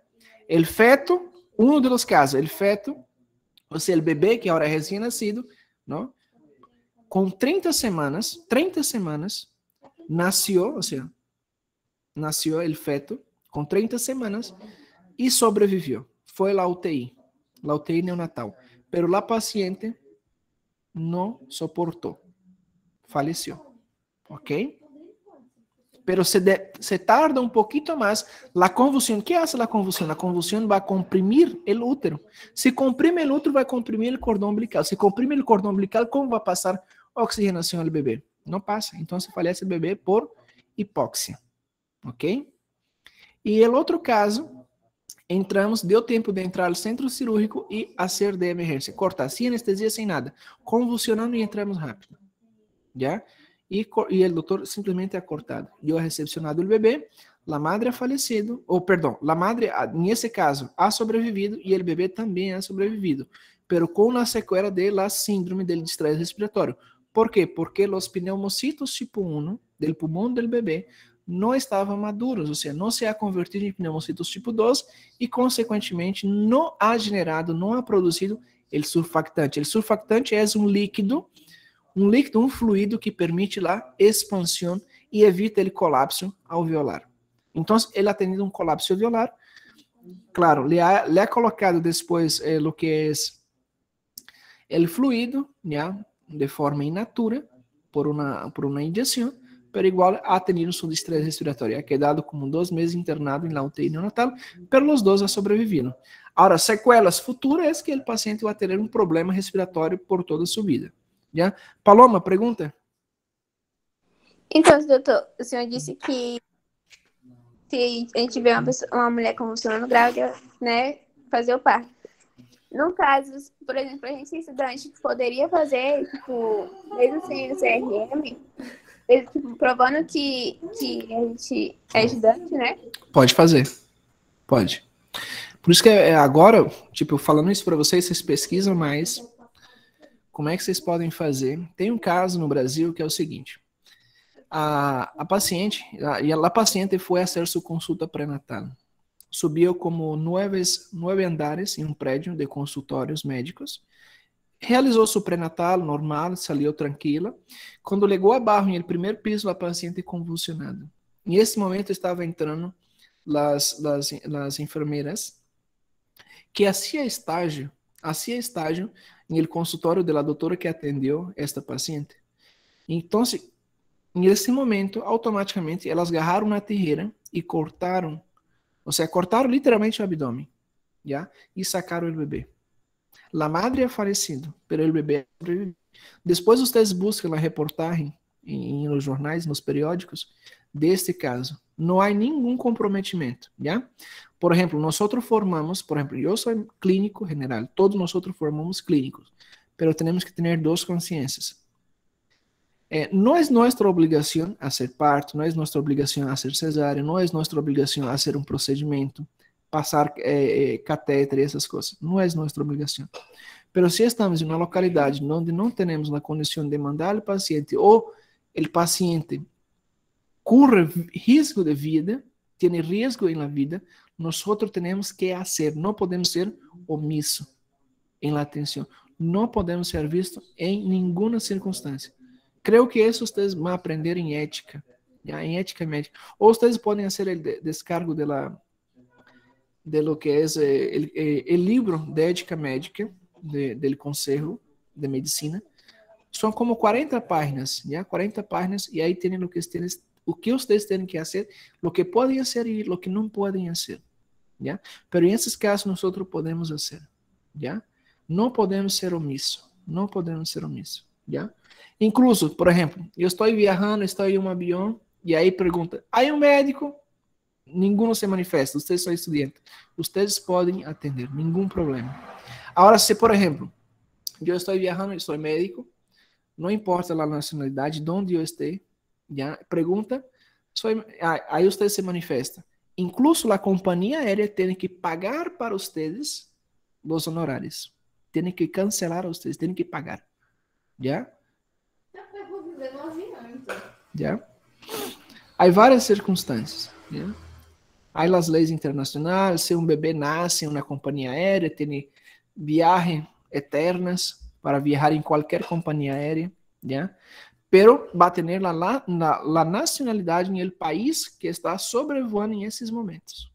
O feto, um dos casos, o feto, ou seja, o bebê que agora é recém-nascido, não? Com 30 semanas, nasceu o feto, com 30 semanas, e sobreviveu. Foi la UTI neonatal. Pero a paciente não suportou. Faleceu. Ok? Pero se tarda um pouquinho mais. A convulsão, o que hace a convulsão? A convulsão vai comprimir o útero. Se comprime o útero, vai comprimir o cordão umbilical. Se comprime o cordão umbilical, como vai passar oxigenação ao bebê? Não passa. Então, se falece o bebê por hipóxia. Ok? E o outro caso, deu tempo de entrar ao centro cirúrgico e fazer de emergência. Cortar, sem anestesia, sem nada. Convulsionando e entramos rápido. Já? E o doutor simplesmente é cortado. Eu recepcionado o bebê, a madre ha falecido, a madre, nesse caso, ha sobrevivido e o bebê também ha sobrevivido, pero com a sequela da síndrome de estresse respiratório. Por quê? Porque os pneumocitos tipo 1 do pulmão do bebê não estavam maduros, ou seja, não se ha convertido em pneumocitos tipo 2 e, consequentemente, não ha generado, não ha produzido o surfactante. O surfactante é um fluido que permite a expansão e evita o colapso alveolar. Então, ele ha tenido um colapso alveolar. Claro, le ha colocado depois o que é o fluido, já, de forma in natura, por uma injeção, pero igual ha tenido su estresse respiratório. Ha quedado como 2 meses internado em la UTI neonatal, pero os 2 ha sobrevivido. Agora, sequelas futuras é que o paciente vai ter um problema respiratório por toda a sua vida. Já? Paloma, pergunta? Então, doutor, o senhor disse que se a gente vê uma mulher convulsionando grávida, né, fazer o parto. No caso, por exemplo, a gente estudante poderia fazer, tipo, mesmo sem o CRM, tipo, provando que a gente é estudante, né? Pode fazer. Pode. Por isso que agora, tipo, falando isso para vocês pesquisam mais. Como é que vocês podem fazer? Tem um caso no Brasil que é o seguinte. A paciente foi fazer sua consulta pré-natal. Subiu como 9 andares em um prédio de consultórios médicos. Realizou su pré-natal normal, salió tranquila. Quando chegou abaixo, no primeiro piso, a paciente convulsionada. Em esse momento, estava entrando as enfermeiras que hacía estágio no consultório da doutora que atendeu esta paciente. Então, nesse momento, automaticamente, elas agarraram uma tijeira e cortaram, cortaram literalmente o abdômen, já? E sacaram o bebê. A madre é falecido, pero o bebê sobreviveu. Depois, vocês buscam a reportagem nos jornais, nos periódicos, deste caso. Não há nenhum comprometimento, já? Por exemplo, nós formamos, eu sou clínico general, todos nós formamos clínicos, pero temos que ter duas consciências. Não é nossa obrigação fazer parto, não é nossa obrigação fazer cesárea, não é nossa obrigação fazer um procedimento, passar catéter e essas coisas. Não é nossa obrigação. Pero se estamos em uma localidade onde não temos a condição de mandar o paciente ou o paciente corre risco de vida, tem risco na vida, nós temos que fazer, não podemos ser omisso em la atenção, não podemos ser vistos em nenhuma circunstância. Creio que isso vocês vão aprender em ética, já, em ética médica. Ou vocês podem fazer o descargo de lo que é o livro de ética médica do Conselho de Medicina. São como 40 páginas, já, 40 páginas, e aí tem o que vocês têm que fazer, o que podem fazer e o que não podem fazer, já? Pero em esses casos nós podemos fazer, já? Não podemos ser omisso, não podemos ser omisso, já? Incluso, por exemplo, eu estou viajando, estou em um avião, e aí pergunta, aí um médico? Ninguém se manifesta, vocês são estudantes, vocês podem atender, nenhum problema. Agora, se por exemplo, eu estou viajando, eu sou médico, não importa a nacionalidade, de onde eu esteja, já, pergunta, aí você se manifesta. Incluso a companhia aérea tem que pagar para vocês os honorários. Tem que cancelar a vocês, tem que pagar. Já? Já? Há várias circunstâncias. Já? Há as leis internacionais, se um bebê nasce em uma companhia aérea, tem viagens eternas para viajar em qualquer companhia aérea, já? Pero va a tener la nacionalidade em el país que está sobrevoando em esses momentos.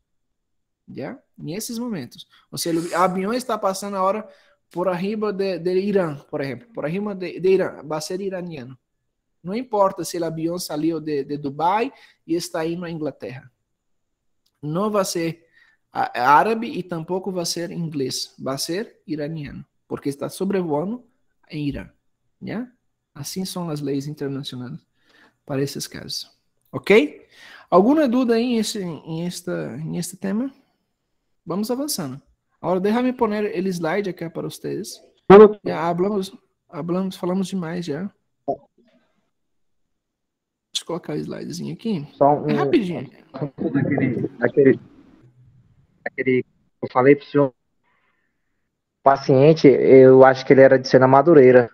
Já? Em esses momentos. Ou seja, o avião está passando agora por arriba de Irã, por exemplo. Por arriba de Irã, vai ser iraniano. Não importa se o avião saiu de Dubai e está indo à Inglaterra. Não vai ser árabe e tampouco vai ser inglês. Vai ser iraniano, porque está sobrevoando em Irã. Já? Assim são as leis internacionais para esses casos. Ok? Alguma dúvida aí em este tema? Vamos avançando. Agora, deixa-me pôr o slide aqui para vocês. Já falamos demais já. Deixa eu colocar o slidezinho aqui. É rapidinho. Aquele que eu falei para o senhor, paciente, eu acho que ele era de Sena Madureira.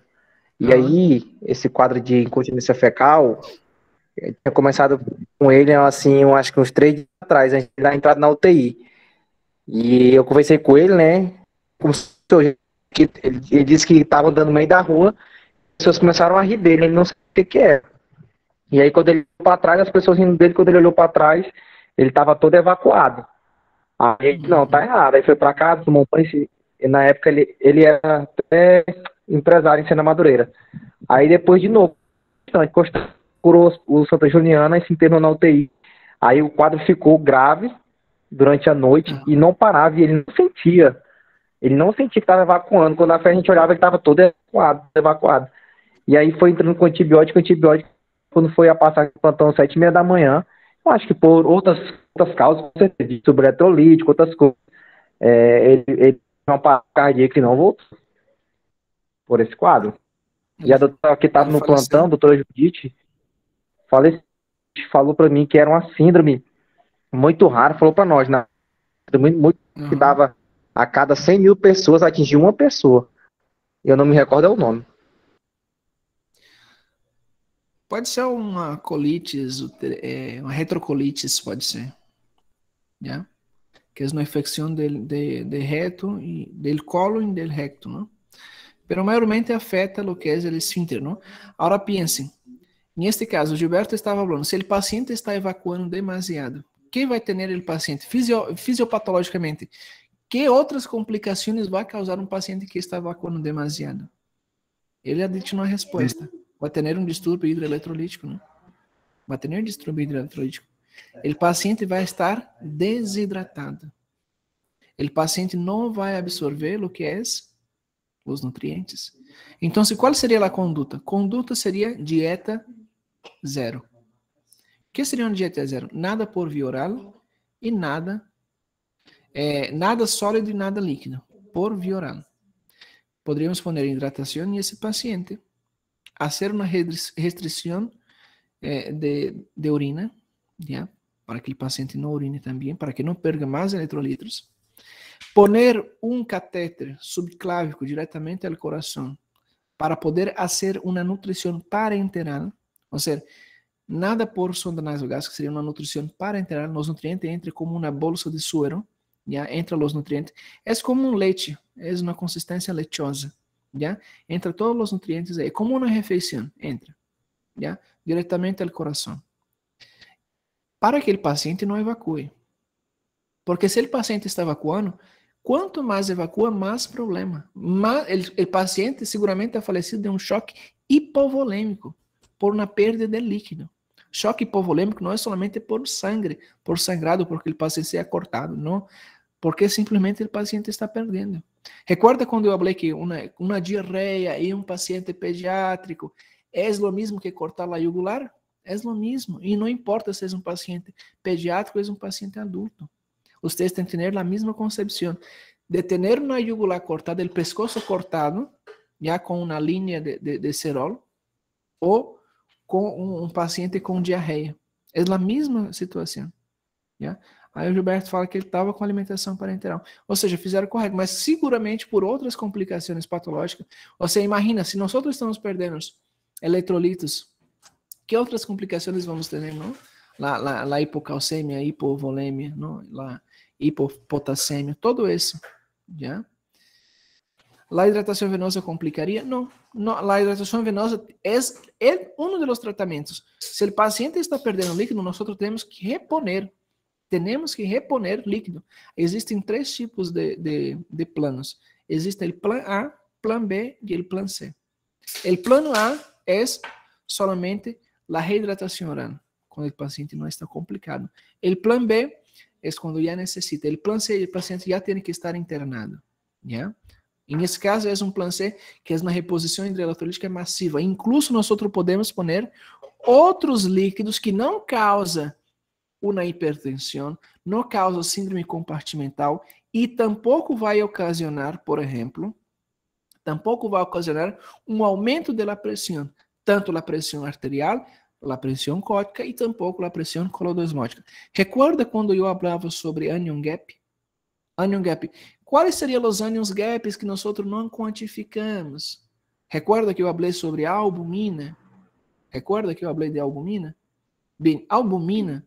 E aí, esse quadro de incontinência fecal, eu tinha começado com ele, assim, eu acho que uns 3 dias atrás, antes de dar entrada na UTI. E eu conversei com ele, né? Ele disse que estava andando no meio da rua, as pessoas começaram a rir dele, ele não sabia o que era. E aí, quando ele olhou para trás, as pessoas rindo dele, quando ele olhou para trás, ele estava todo evacuado. Aí ele, não, tá errado. Aí foi para casa, tomou um banho, e na época ele era até empresário em Sena Madureira. Aí depois de novo, curou o Santa Juliana e se internou na UTI. Aí o quadro ficou grave durante a noite e não parava, e ele não sentia que estava evacuando. Quando a gente olhava, ele estava todo evacuado. E aí foi entrando com antibiótico, quando foi a passar de plantão às 7h30 da manhã, eu acho que por outras causas, sobre eletrolítico, outras coisas, ele não parou cardíaco e não voltou por esse quadro. E a doutora que estava no plantão, a doutora Judite, falou para mim que era uma síndrome muito rara, falou para nós, né? Que dava a cada 100 mil pessoas, atingia uma pessoa. Eu não me recordo o nome. Pode ser uma colites, uma retrocolites, pode ser. Yeah? Que é uma infecção de reto, e del colo e del recto, não? pero mayormente afeta lo que es el esfínter, ¿no? Ahora piensen, en este caso, Gilberto estaba hablando, si el paciente está evacuando demasiado, ¿qué va a tener el paciente fisiopatológicamente? ¿Qué otras complicaciones va a causar un paciente que está evacuando demasiado? Ele ha dicho una respuesta. Va a tener un distúrbio hidroeletrolítico, ¿no? Va a tener distúrbio hidroeletrolítico. El paciente va a estar desidratado. El paciente no va a absorber lo que es los nutrientes. Entonces, ¿cuál sería la conducta? Conducta sería dieta zero. ¿Qué sería una dieta zero? Nada por vía oral y nada sólido y nada líquido, por vía oral. Podríamos poner hidratación en ese paciente, hacer una restricción de orina, ¿ya? Para que el paciente no orine también, para que no perca más electrolitos. Poner un catéter subclávico directamente al corazón para poder hacer una nutrición parenteral, o sea, nada por sonda nasogástrica, sería una nutrición parenteral, los nutrientes entran como una bolsa de suero, ¿ya? Entra los nutrientes, es como un leche, es una consistencia lechosa, ¿ya? Entra todos los nutrientes ahí, como una refeición, entra, ¿ya? Directamente al corazón. Para que el paciente no evacúe. Porque si el paciente está evacuando, quanto mais evacua, mais problema. El paciente seguramente ha falecido de um choque hipovolêmico, por uma perda de líquido. Choque hipovolêmico não é somente por sangre, por sangrado, porque o paciente se ha cortado, não. Porque simplesmente o paciente está perdendo. Recuerda quando eu falei que uma diarreia em um paciente pediátrico é o mesmo que cortar a jugular? É o mesmo. E não importa se é um paciente pediátrico ou é um paciente adulto. Ustedes têm que ter a mesma concepção de ter uma jugular cortada, o pescoço cortado, já com uma linha de cerol, ou com um paciente com diarreia. É a mesma situação. Já? Aí o Gilberto fala que ele estava com alimentação parenteral. Ou seja, fizeram correto, mas seguramente por outras complicações patológicas. Você imagina, se nós estamos perdendo eletrolitos, que outras complicações vamos ter, não? La hipocalcemia, hipovolemia, ¿no? La hipopotassemia, todo eso, ¿ya? ¿La hidratación venosa complicaría? No, la hidratación venosa es uno de los tratamientos. Si el paciente está perdiendo líquido, nosotros tenemos que reponer líquido. Existen 3 tipos de planos. Existe el plan A, plan B y el plan C. El plano A es solamente la reidratación oral, quando o paciente não está complicado. O plano B é quando já necessita. O plano C, o paciente já tem que estar internado. ¿Ya? Nesse caso, é um plano C que é uma reposição hidroeletrolítica massiva. Incluso nós podemos poner outros líquidos que não causam uma hipertensão, não causam síndrome compartimental e tampouco vai ocasionar, por exemplo, um aumento da pressão, tanto a pressão arterial, a pressão cótica e tampouco a pressão colodosmótica. Recuerda quando eu falava sobre anion gap? Anion gap. Quais seriam os anion gaps que nós não quantificamos? Recuerda que eu falei sobre a albumina? Recuerda que eu falei de albumina? Bem, albumina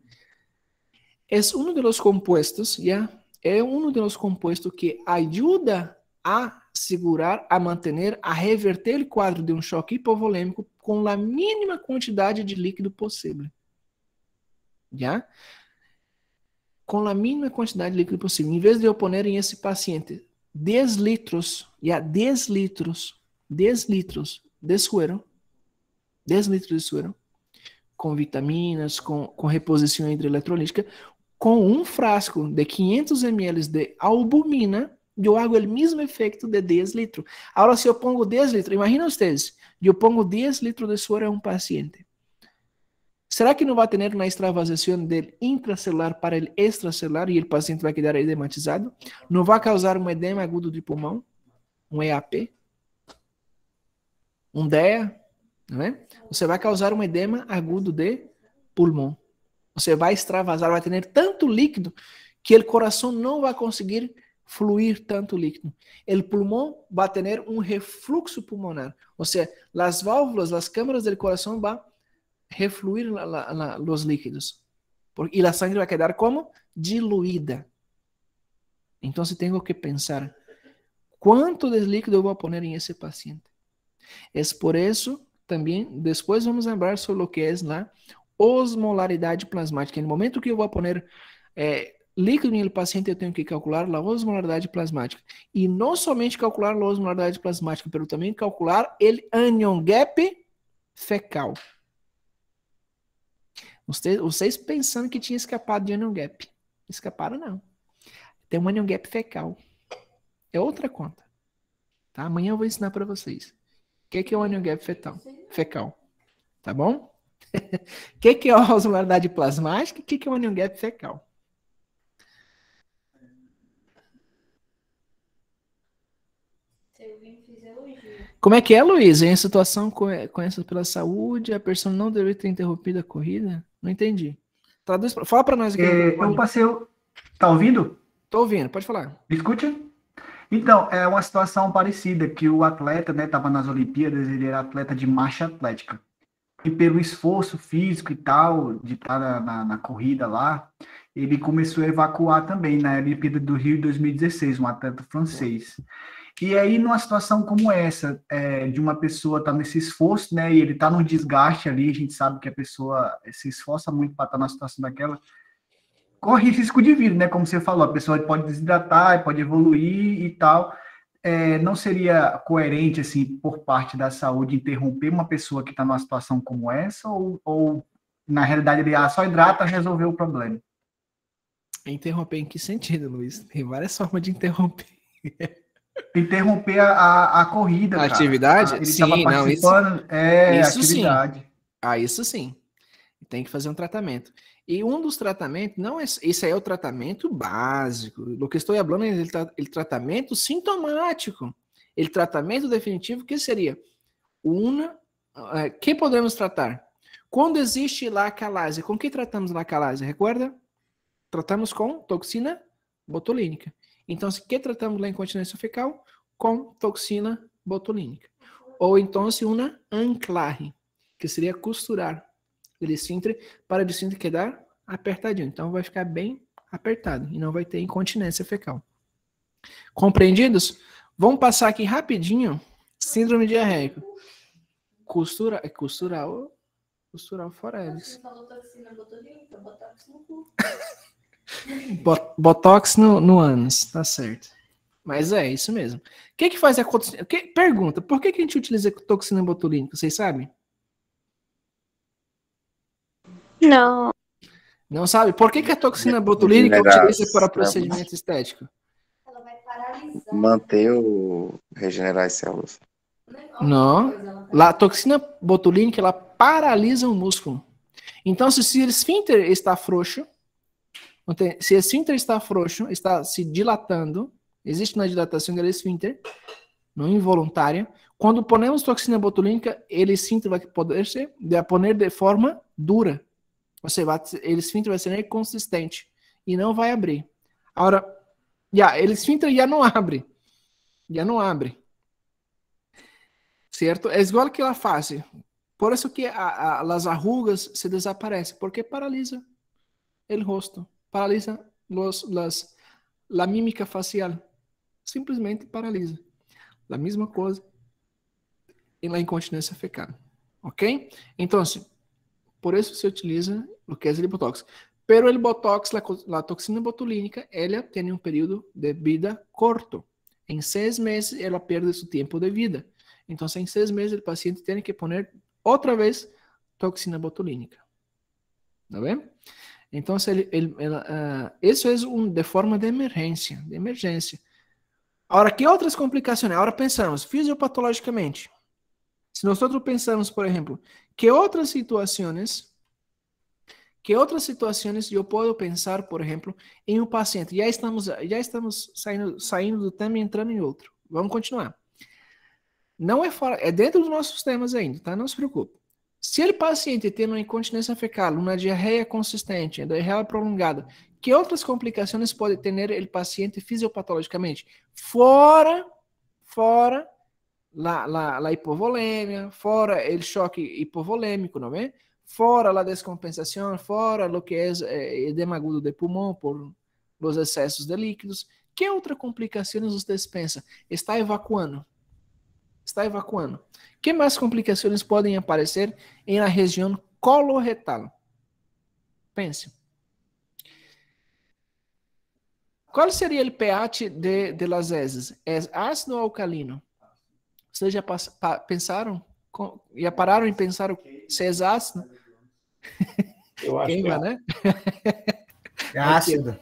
é um dos compostos, já? É um dos compostos que ajuda a segurar, a manter, a reverter o quadro de um choque hipovolêmico com a mínima quantidade de líquido possível. Já? Com a mínima quantidade de líquido possível. Em vez de eu poner em esse paciente 10 litros, já 10 litros de suero, 10 litros de suero, com vitaminas, com reposição hidroeletrolítica, com um frasco de 500 ml de albumina, eu hago o mesmo efeito de 10 litros. Agora, se eu pongo 10 litros, imagina vocês, eu pongo 10 litros de suero a um paciente. Será que não vai ter uma extravasação do intracelular para o extracelular e o paciente vai quedar edematizado? Não vai causar um edema agudo de pulmão? Um EAP? Um DEA? Não é? Você vai causar um edema agudo de pulmão. Você vai extravasar, vai ter tanto líquido que o coração não vai conseguir fluir tanto líquido. O pulmão vai ter um refluxo pulmonar. Ou seja, as válvulas, as câmaras do coração vão refluir os líquidos. E a sangre vai quedar como? Diluída. Então, tenho que pensar, ¿Cuánto de líquido voy a poner en ese paciente? Es por eso también, después vamos a hablar sobre lo que es la osmolaridade plasmática. En el momento que eu vou poner líquido no paciente, eu tenho que calcular a osmolaridade plasmática. E não somente calcular a osmolaridade plasmática, mas também calcular o anion gap fecal. Vocês pensando que tinha escapado de anion gap. Escaparam, não. Tem um anion gap fecal. É outra conta. Tá? Amanhã eu vou ensinar para vocês. O que é o anion gap fecal? Tá bom? O que é a osmolaridade plasmática? O que é o anion gap fecal? Como é que é, Luiz? Em situação com essa pela saúde, a pessoa não deveria ter interrompido a corrida? Não entendi. Traduz, fala para nós aqui. Eu passei. Tá ouvindo? Tô ouvindo, pode falar. Me escute? Então, é uma situação parecida, que o atleta, né, estava nas Olimpíadas, ele era atleta de marcha atlética. E pelo esforço físico e tal, de estar na corrida lá, ele começou a evacuar também na Olimpíada do Rio de 2016, um atleta francês. E aí, numa situação como essa, de uma pessoa estar nesse esforço, né, e ele está num desgaste ali, a gente sabe que a pessoa se esforça muito para estar na situação daquela, corre risco de vida, né, como você falou, a pessoa pode desidratar, pode evoluir e tal. Não seria coerente, assim, por parte da saúde, interromper uma pessoa que está numa situação como essa, ou na realidade, ele só hidrata e resolveu o problema? Interromper em que sentido, Luiz? Tem várias formas de interromper. Interromper a corrida, a cara. Atividade? Ele sim, estava participando. Isso Atividade. Sim. Isso sim. Tem que fazer um tratamento. E um dos tratamentos, não é, esse aí é o tratamento básico. O que estou falando é o tratamento sintomático. O tratamento definitivo, que seria? Que podemos tratar? Quando existe lá a calase, com que tratamos lá a calase? Recorda? Tratamos com toxina botulínica. Então, o que tratamos lá em incontinência fecal? Com toxina botulínica. Ou então, uma anclarre, que seria costurar o esfíncter para o esfíncter quedar apertadinho. Então, vai ficar bem apertado e não vai ter incontinência fecal. Compreendidos? Vamos passar aqui rapidinho. Síndrome diarreica. Costurar o forelis. Você falou toxina botulínica, botox no cu. Botox no ânus, tá certo. Mas é isso mesmo. O que faz a toxina? Pergunta, por que a gente utiliza toxina botulínica? Vocês sabem? Não. Não sabe? Por que a toxina botulínica utiliza para procedimento estético? Ela vai paralisar. Regenerar as células. Não. A toxina botulínica, ela paralisa o músculo. Então, se o esfíncter está frouxo, se o esfíncter está frouxo, está se dilatando, existe uma dilatação do esfíncter, não involuntária. Quando ponemos toxina botulínica, ele esfíncter vai poder ser de forma dura. O esfíncter vai ser inconsistente e não vai abrir. Agora, o esfíncter já não abre. Certo? É igual que ela faz. Por isso que as arrugas se desaparecem, porque paralisa o rosto. Paralisa a mímica facial. Simplesmente paralisa. A mesma coisa na incontinência fecal. Ok? Então, por isso se utiliza o que é o botox. Pero o botox, a toxina botulínica, ela tem um período de vida curto. Em 6 meses, ela perde seu tempo de vida. Então, em 6 meses, o paciente tem que poner outra vez toxina botulínica. Tá bem? Então, isso é de forma de emergência. Agora, que outras complicações? Agora pensamos fisiopatologicamente. Se nós pensamos, por exemplo, que outras situações eu posso pensar, por exemplo, em um paciente? Já estamos saindo do tema e entrando em outro. Vamos continuar. Não é fora, é dentro dos nossos temas ainda, tá? Não se preocupe. Se o paciente tem uma incontinência fecal, uma diarreia consistente, uma diarreia prolongada, que outras complicações pode ter o paciente fisiopatologicamente? Fora a hipovolêmia, fora o choque hipovolêmico, não é? Fora a descompensação, fora o que é edema agudo de pulmão por os excessos de líquidos. Que outra complicações vocês pensam? Está evacuando. Está evacuando. Que mais complicações podem aparecer na região coloretal? Pense. Qual seria o pH de las heces? É ácido ou alcalino? Vocês já pensaram? Já pararam e pensaram se é ácido? Eu acho Queima, que né? É ácido.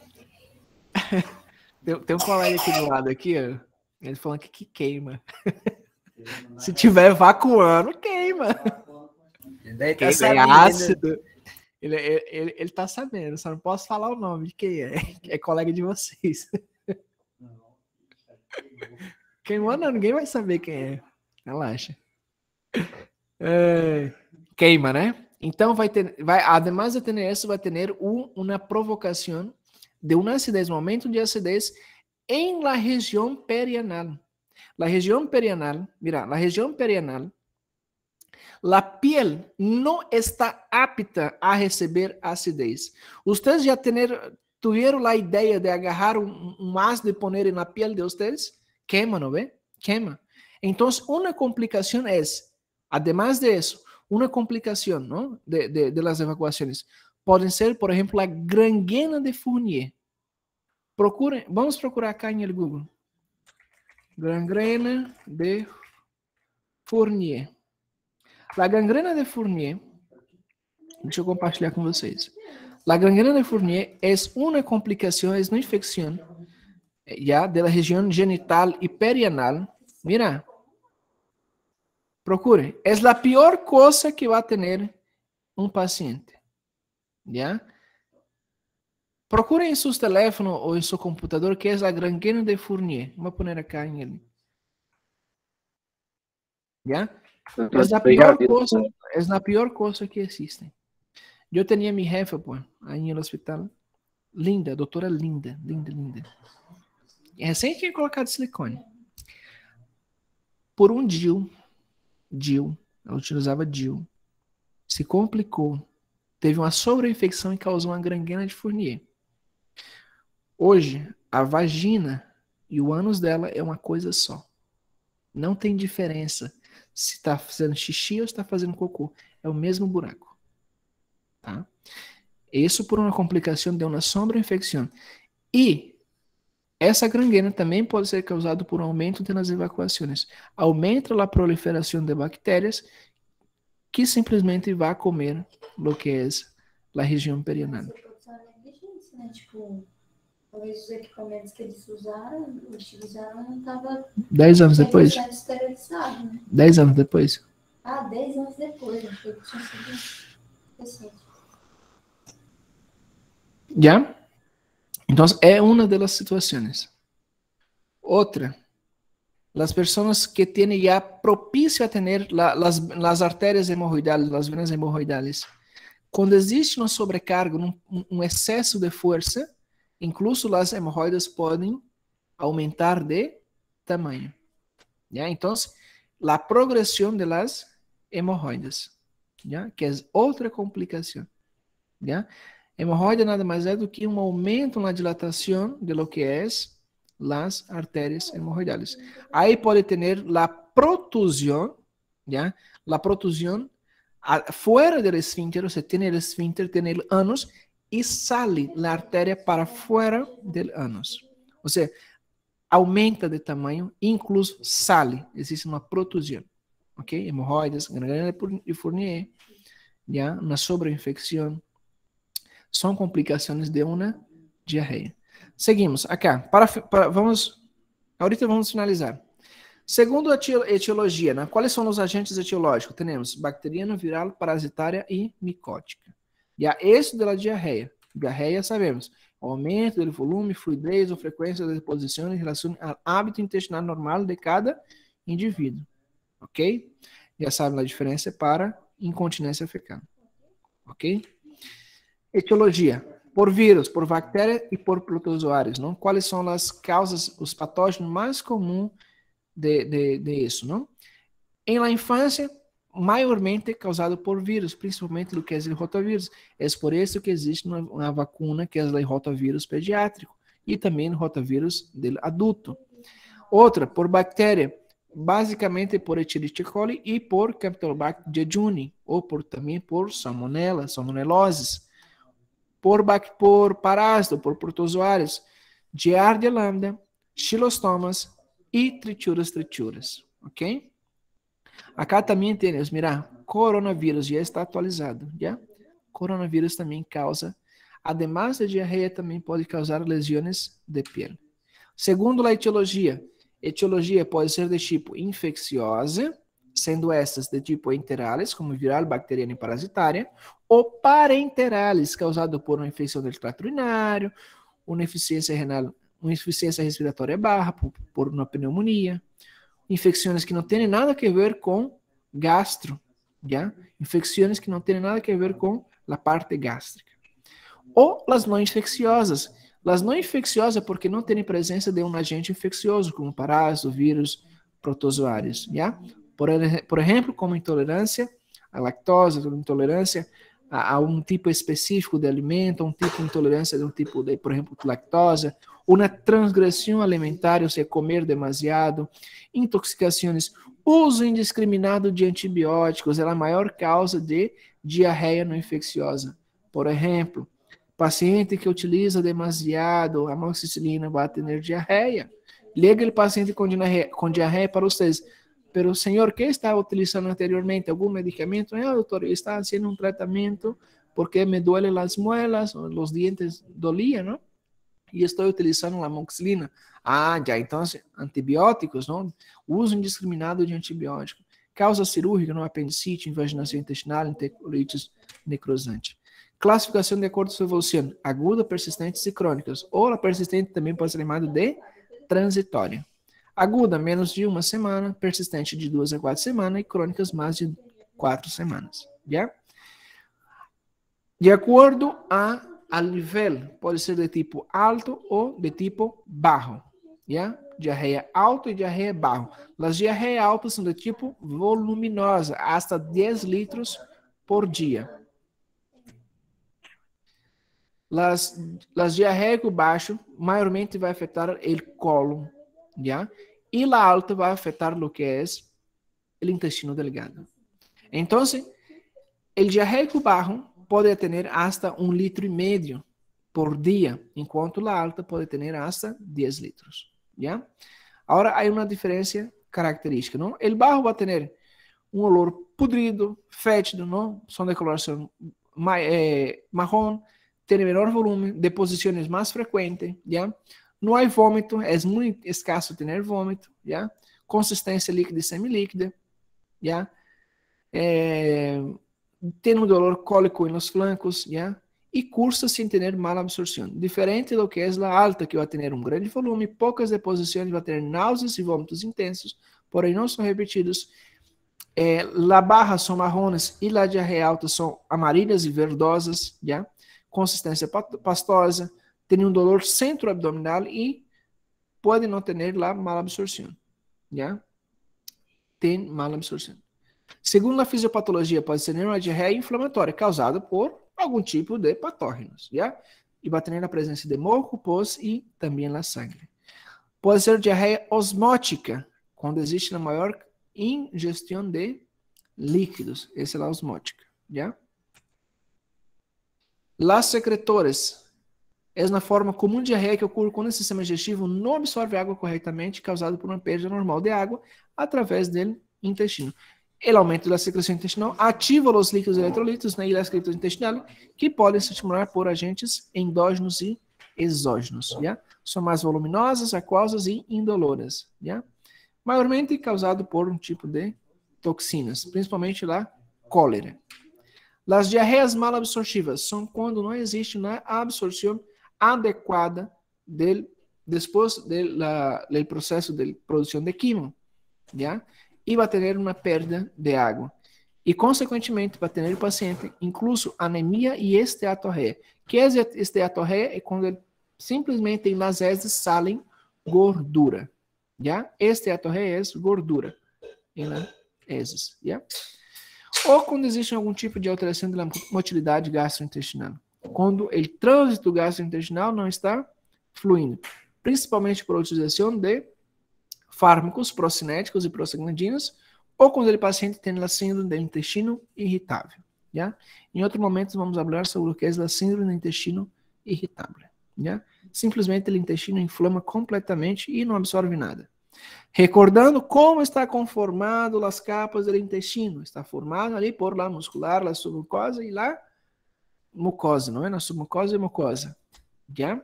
Tem um colega aqui do lado, aqui, ó, ele falando que queima. Se tiver evacuando, queima. Daí tá É sabendo. ácido. Ele tá sabendo, só não posso falar o nome de quem é. É colega de vocês. Queimou não, ninguém vai saber quem é. Relaxa. Queima, né? Então además de ter isso, vai ter uma provocação de uma acidez, um aumento de acidez em la região perianal. La região perianal, mira, la região perianal, la piel não está apta a receber acidez. Vocês já tiveram a ideia de agarrar um ácido e poner na piel de vocês? Queima, não vê? Queima. Então, uma complicação é, además de isso, uma complicação, ¿no? de las evacuações podem ser, por exemplo, a gangrena de Fournier. Vamos procurar acá em Google. Gangrena de Fournier. A gangrena de Fournier, deixa eu compartilhar com vocês. A gangrena de Fournier é uma complicação, é uma infecção já da região genital e perianal. Mira, procure. É a pior coisa que vai ter um paciente. Já? Procure em seus teléfonos ou em seu computador que é a gangrena de Fournier. Vou pôr acá em ele. Já? É a pior coisa que existe. Eu tinha minha jefa, pô, aí no hospital. Linda, doutora linda, linda, linda. Recém tinha colocado silicone. Por um DIU, ela utilizava DIU, se complicou, teve uma sobreinfecção e causou uma gangrena de Fournier. Hoje, a vagina e o ânus dela é uma coisa só. Não tem diferença se está fazendo xixi ou está fazendo cocô. É o mesmo buraco. Tá? Isso por uma complicação de uma sobreinfecção. E essa gangrena também pode ser causada por um aumento nas evacuações. Aumenta a proliferação de bactérias que simplesmente vai comer o que é a região perianal. Né? Tipo, talvez os equipamentos que eles utilizaram não estavam 10 anos depois? Esterilizado, né? 10 anos depois. 10 anos depois. Achei que tinha sido recente. Já? Então, é uma das situações. Outra, as pessoas que têm já propício a ter as artérias hemorroidales, as venas hemorroidales, quando existe uma sobrecarga, um excesso de força, incluso as hemorroidas podem aumentar de tamanho. Já? Então, a progressão das hemorroidas, já? Que é outra complicação. Já? Hemorroide nada mais é do que um aumento na dilatação de lo que é as artérias hemorroidales. Aí pode ter a protusão, ¿ya? A protusão fora do esfíncter, ou seja, tem o esfíncter, tem o ânus, e sale a artéria para fora do ânus. Ou seja, aumenta de tamanho, incluso sale. Existe uma protusão. Ok? Hemorroides, gangrena de Fournier, ¿ya? Uma sobreinfecção. São complicações de uma diarreia. Seguimos. Acá. Ahorita vamos finalizar. Segundo a etiologia, né? Quais são os agentes etiológicos? Temos bacteriano, viral, parasitária e micótica. E a esse da diarreia. Diarreia, sabemos. Aumento do volume, fluidez ou frequência das deposições em relação ao hábito intestinal normal de cada indivíduo. Ok? Já sabem a diferença para incontinência fecal. Ok? Etiologia. Por vírus, por bactéria e por protozoários, não? Quais são as causas, os patógenos mais comuns de isso, não? Em la infância, maiormente causado por vírus, principalmente do que é o rotavírus. É por isso que existe uma vacuna que é o rotavírus pediátrico. e também rotavírus do adulto. Outra, por bactéria, basicamente por Escherichia coli e por Campylobacter jejuni, ou também por salmonella, salmonelose, por parásito, por protozoários, Giardia lambda, xilostomas e trichuras, ok? Acá também temos, mira, coronavírus já está atualizado, já? Coronavírus também causa, además da diarreia, também pode causar lesões de pele. Segundo a etiologia pode ser de tipo infecciosa, sendo essas de tipo enterales, como viral, bacteriana e parasitária, ou parenterales, causado por uma infecção do trato urinário, uma insuficiência renal, uma insuficiência respiratória barra, por uma pneumonia, infecções que não têm nada a ver com gastro, já? Infecções que não têm nada a ver com a parte gástrica. Ou as não infecciosas. As não infecciosas porque não têm presença de um agente infeccioso, como parásito, vírus, protozoários, já? Por exemplo, como intolerância à lactose, intolerância a um tipo específico de alimento, um tipo de intolerância de um tipo de, por exemplo, lactose, uma transgressão alimentar, ou seja, comer demasiado, intoxicações, uso indiscriminado de antibióticos é a maior causa de diarreia não infecciosa. Por exemplo, paciente que utiliza demasiado amoxicilina vai ter diarreia. Liga o paciente com diarreia para vocês. Pero, senhor, que está utilizando anteriormente? ¿Algum medicamento? Doutor, eu estava fazendo um tratamento porque me duele as muelas, os dientes doliam, não? E estou utilizando a amoxicilina. Ah, já, então, antibióticos, não? Uso indiscriminado de antibiótico. Causa cirúrgica, não? Apendicite, invaginação intestinal, enterocolitis necrosante. Classificação de acordo com sua evolução. Aguda, persistentes e crônicas. Ou a persistente também pode ser chamada de transitória. Aguda, menos de 1 semana, persistente de 2 a 4 semanas e crônicas mais de 4 semanas. Já? De acordo ao nível, pode ser de tipo alto ou de tipo baixo. Já? Diarreia alta e diarreia baixo. As diarreias altas são de tipo voluminosa, hasta 10 litros por dia. As diarreias baixo, maiormente vai afetar o cólon. ¿Ya? Y la alta va a afectar lo que es el intestino delgado. Entonces, el diarreico bajo puede tener hasta 1,5 litros por día, enquanto la alta puede tener hasta 10 litros. ¿Ya? Ahora hay una diferencia característica, ¿no? El bajo va a tener un olor pudrido, fétido, ¿no? Son de coloración marrón, tiene menor volumen, deposiciones más frecuentes, ¿ya? Não há vômito, é muito escasso ter vômito, já? Consistência líquida e semilíquida, já? Tem um dolor cólico nos flancos, já? E cursa sem ter mala absorção. Diferente do que é a alta, que vai ter um grande volume, poucas deposições, vai ter náuseas e vômitos intensos, porém não são repetidos. La barra são marrones e la diarreia alta são amarelas e verdosas, já? Consistência pastosa, tem um dolor centroabdominal e pode não ter lá mala absorção. Já? Tem mala absorção. Segundo a fisiopatologia, pode ser uma diarreia inflamatória causada por algum tipo de patógenos. Já? E vai ter a presença de moco, pus e também na sangue. Pode ser diarreia osmótica, quando existe a maior ingestão de líquidos. Essa é a osmótica. Já? Las secretoras é na forma comum de diarreia que ocorre quando o sistema digestivo não absorve água corretamente, causado por uma perda normal de água através do intestino. O aumento da secreção intestinal ativa os líquidos eletrolitos na ilha intestinal, que podem se estimular por agentes endógenos e exógenos. Já? São mais voluminosas, aquosas e indoloras. Já? Maiormente causado por um tipo de toxinas, principalmente a cólera. As diarreias mal absortivas são quando não existe uma absorção adequada depois do processo de produção de quimo, já? E vai ter uma perda de água. E, consequentemente, vai ter o paciente incluso anemia e esteatorreia. Que é esteatorreia? É quando simplesmente nas fezes saem gordura, já? Esteatorreia é gordura nas fezes, já? Ou quando existe algum tipo de alteração da motilidade gastrointestinal. Quando o trânsito gastrointestinal não está fluindo, principalmente por utilização de fármacos procinéticos e prostaglandinos, ou quando o paciente tem a síndrome do intestino irritável. Já? Em outro momento vamos falar sobre o que é a síndrome do intestino irritável. Já? Simplesmente o intestino inflama completamente e não absorve nada. Recordando como está conformado as capas do intestino. Está formado ali por la muscular, la submucosa e la mucosa, não é? Na submucosa e mucosa. Já?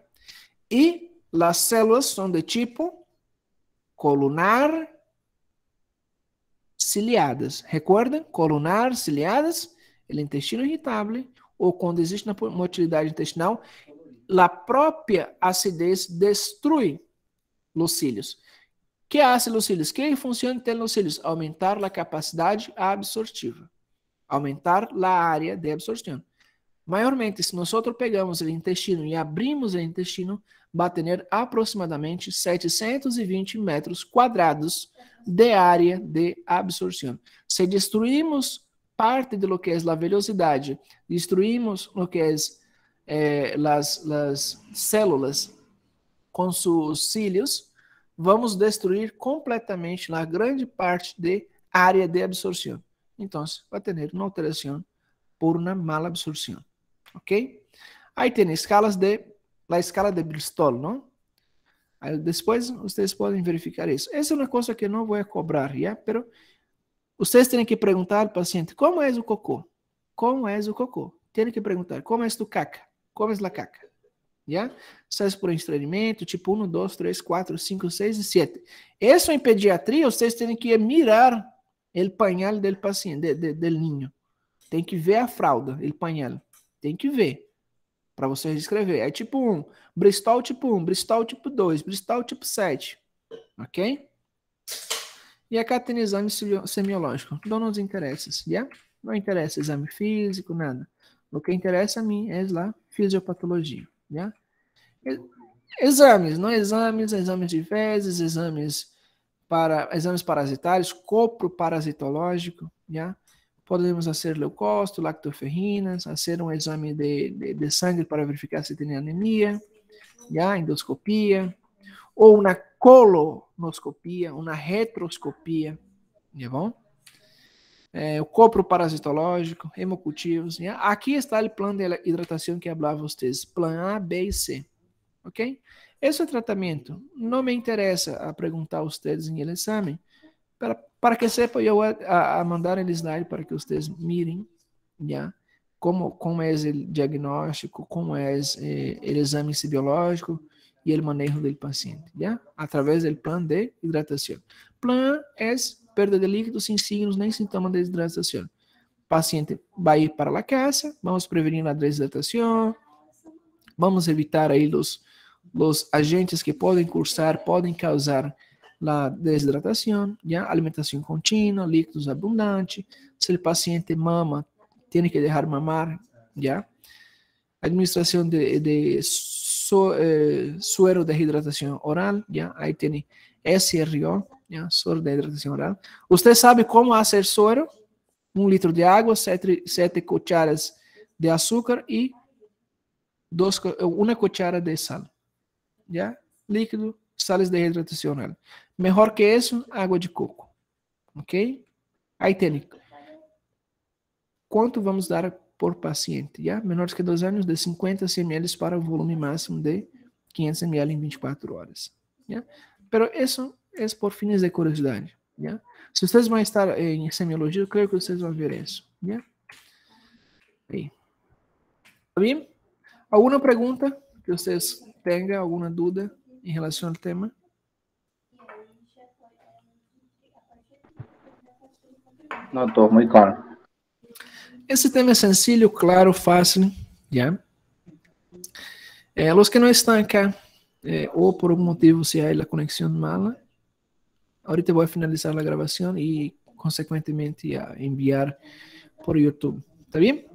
E as células são de tipo colunar ciliadas. Recordem? Colunar ciliadas, o intestino irritável, ou quando existe na motilidade intestinal, a própria acidez destrui os cílios. Que hace os cílios? Que função tem os cílios? Aumentar a capacidade absortiva. Aumentar a área de absorção. Maiormente, se nós pegamos o intestino e abrimos o intestino, vai ter aproximadamente 720 metros quadrados de área de absorção. Se destruímos parte de lo que é a velocidade, destruímos lo que é as células com seus cílios, vamos destruir completamente a grande parte de área de absorção. Então, vai ter uma alteração por uma mala absorção. Ok? Aí tem a escala de Bristol, não? Aí depois vocês podem verificar isso. Essa é uma coisa que não vou cobrar, já? Pero vocês têm que perguntar ao paciente como é o cocô. Como é o cocô? Tem que perguntar como é tu caca. Como é a caca? Já? Vocês por estranhamento, tipo 1, 2, 3, 4, 5, 6 e 7. Isso em pediatria, vocês têm que mirar o pañal do paciente, do ninho. Tem que ver a fralda, o pañal. Tem que ver, para vocês descrever. É tipo 1, Bristol tipo 1, Bristol tipo 2, Bristol tipo 7. Ok? E acá tem exame semiológico. Não nos interessa, já? Não interessa exame físico, nada. O que interessa a mim é a fisiopatologia, já? Exames, não exames, exames de fezes, exames parasitários, coproparasitológico, já? Podemos fazer leucócito, lactoferrinas, fazer um exame de sangue para verificar se tem anemia, já? Endoscopia, ou uma colonoscopia, uma retroscopia, tá bom? O coproparasitológico, hemocultivos. Já? Aqui está o plano de hidratação que falava vocês, plano A, B e C, ok? Esse é o tratamento. Não me interessa a perguntar a vocês em el exame, para que sepa eu a mandar el slide para que vocês mirem, já? Como é o diagnóstico, como é o exame biológico e o manejo do paciente, já? Através do plano de hidratação. Plan é perda de líquido sem signos nem sintomas de desidratação. O paciente vai ir para a casa, vamos prevenir a desidratação, vamos evitar aí os agentes que podem causar a desidratação, já? Alimentação contínua, líquidos abundantes. Se o paciente mama, tem que deixar mamar, já? Administração de suero de hidratação oral, já? Aí tem SRO, já? Suero de hidratação oral. Você sabe como fazer suero? 1 litro de água, 7 cucharas de açúcar e 1 cuchara de sal, já? Líquido, sales de hidratação oral. Melhor que isso, água de coco, ok? Aí tem quanto vamos dar por paciente, já? Menores que 2 anos, de 50 ml para o volume máximo de 500 ml em 24 horas, já? Pero isso é por fins de curiosidade, já? Se vocês vão estar em semiologia, eu creio que vocês vão ver isso, já? Aí. Tá bem? Alguma pergunta que vocês tenham, alguma dúvida em relação ao tema? Não, estou muito claro. Esse tema é sencillo, claro, fácil, ¿ya? Los que no están acá, o por un motivo si hay la conexión mala, ahorita voy a finalizar la grabación y consecuentemente a enviar por YouTube. ¿Está bien?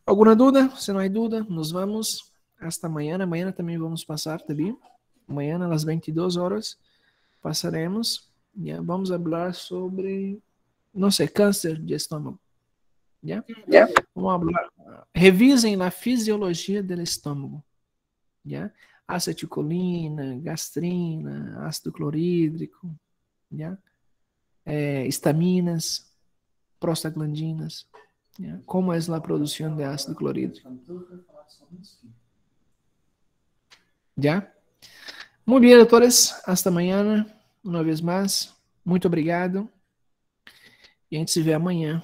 ¿Alguna duda? Si no hay duda, nos vamos hasta mañana. Mañana también vamos a pasar, ¿está bien? Mañana a las 22 horas pasaremos. ¿Ya? Vamos a hablar sobre, no sé, cáncer de estômago. ¿Ya? Vamos hablar. Revisem a fisiologia do estômago. ¿Ya? Acetilcolina, gastrina, ácido clorídrico, yeah? Estaminas, prostaglandinas. Yeah? ¿Cómo es la producción de ácido clorídrico? ¿Ya? Muy bien, doutores. Hasta mañana. Uma vez mais. Muito obrigado. E a gente se vê amanhã.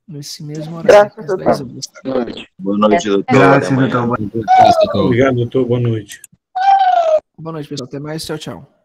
Nesse mesmo horário. Graças, doutor. Boa noite, doutor. Graças, doutor. Obrigado, doutor. Boa noite. Boa noite, pessoal. Até mais. Tchau, tchau.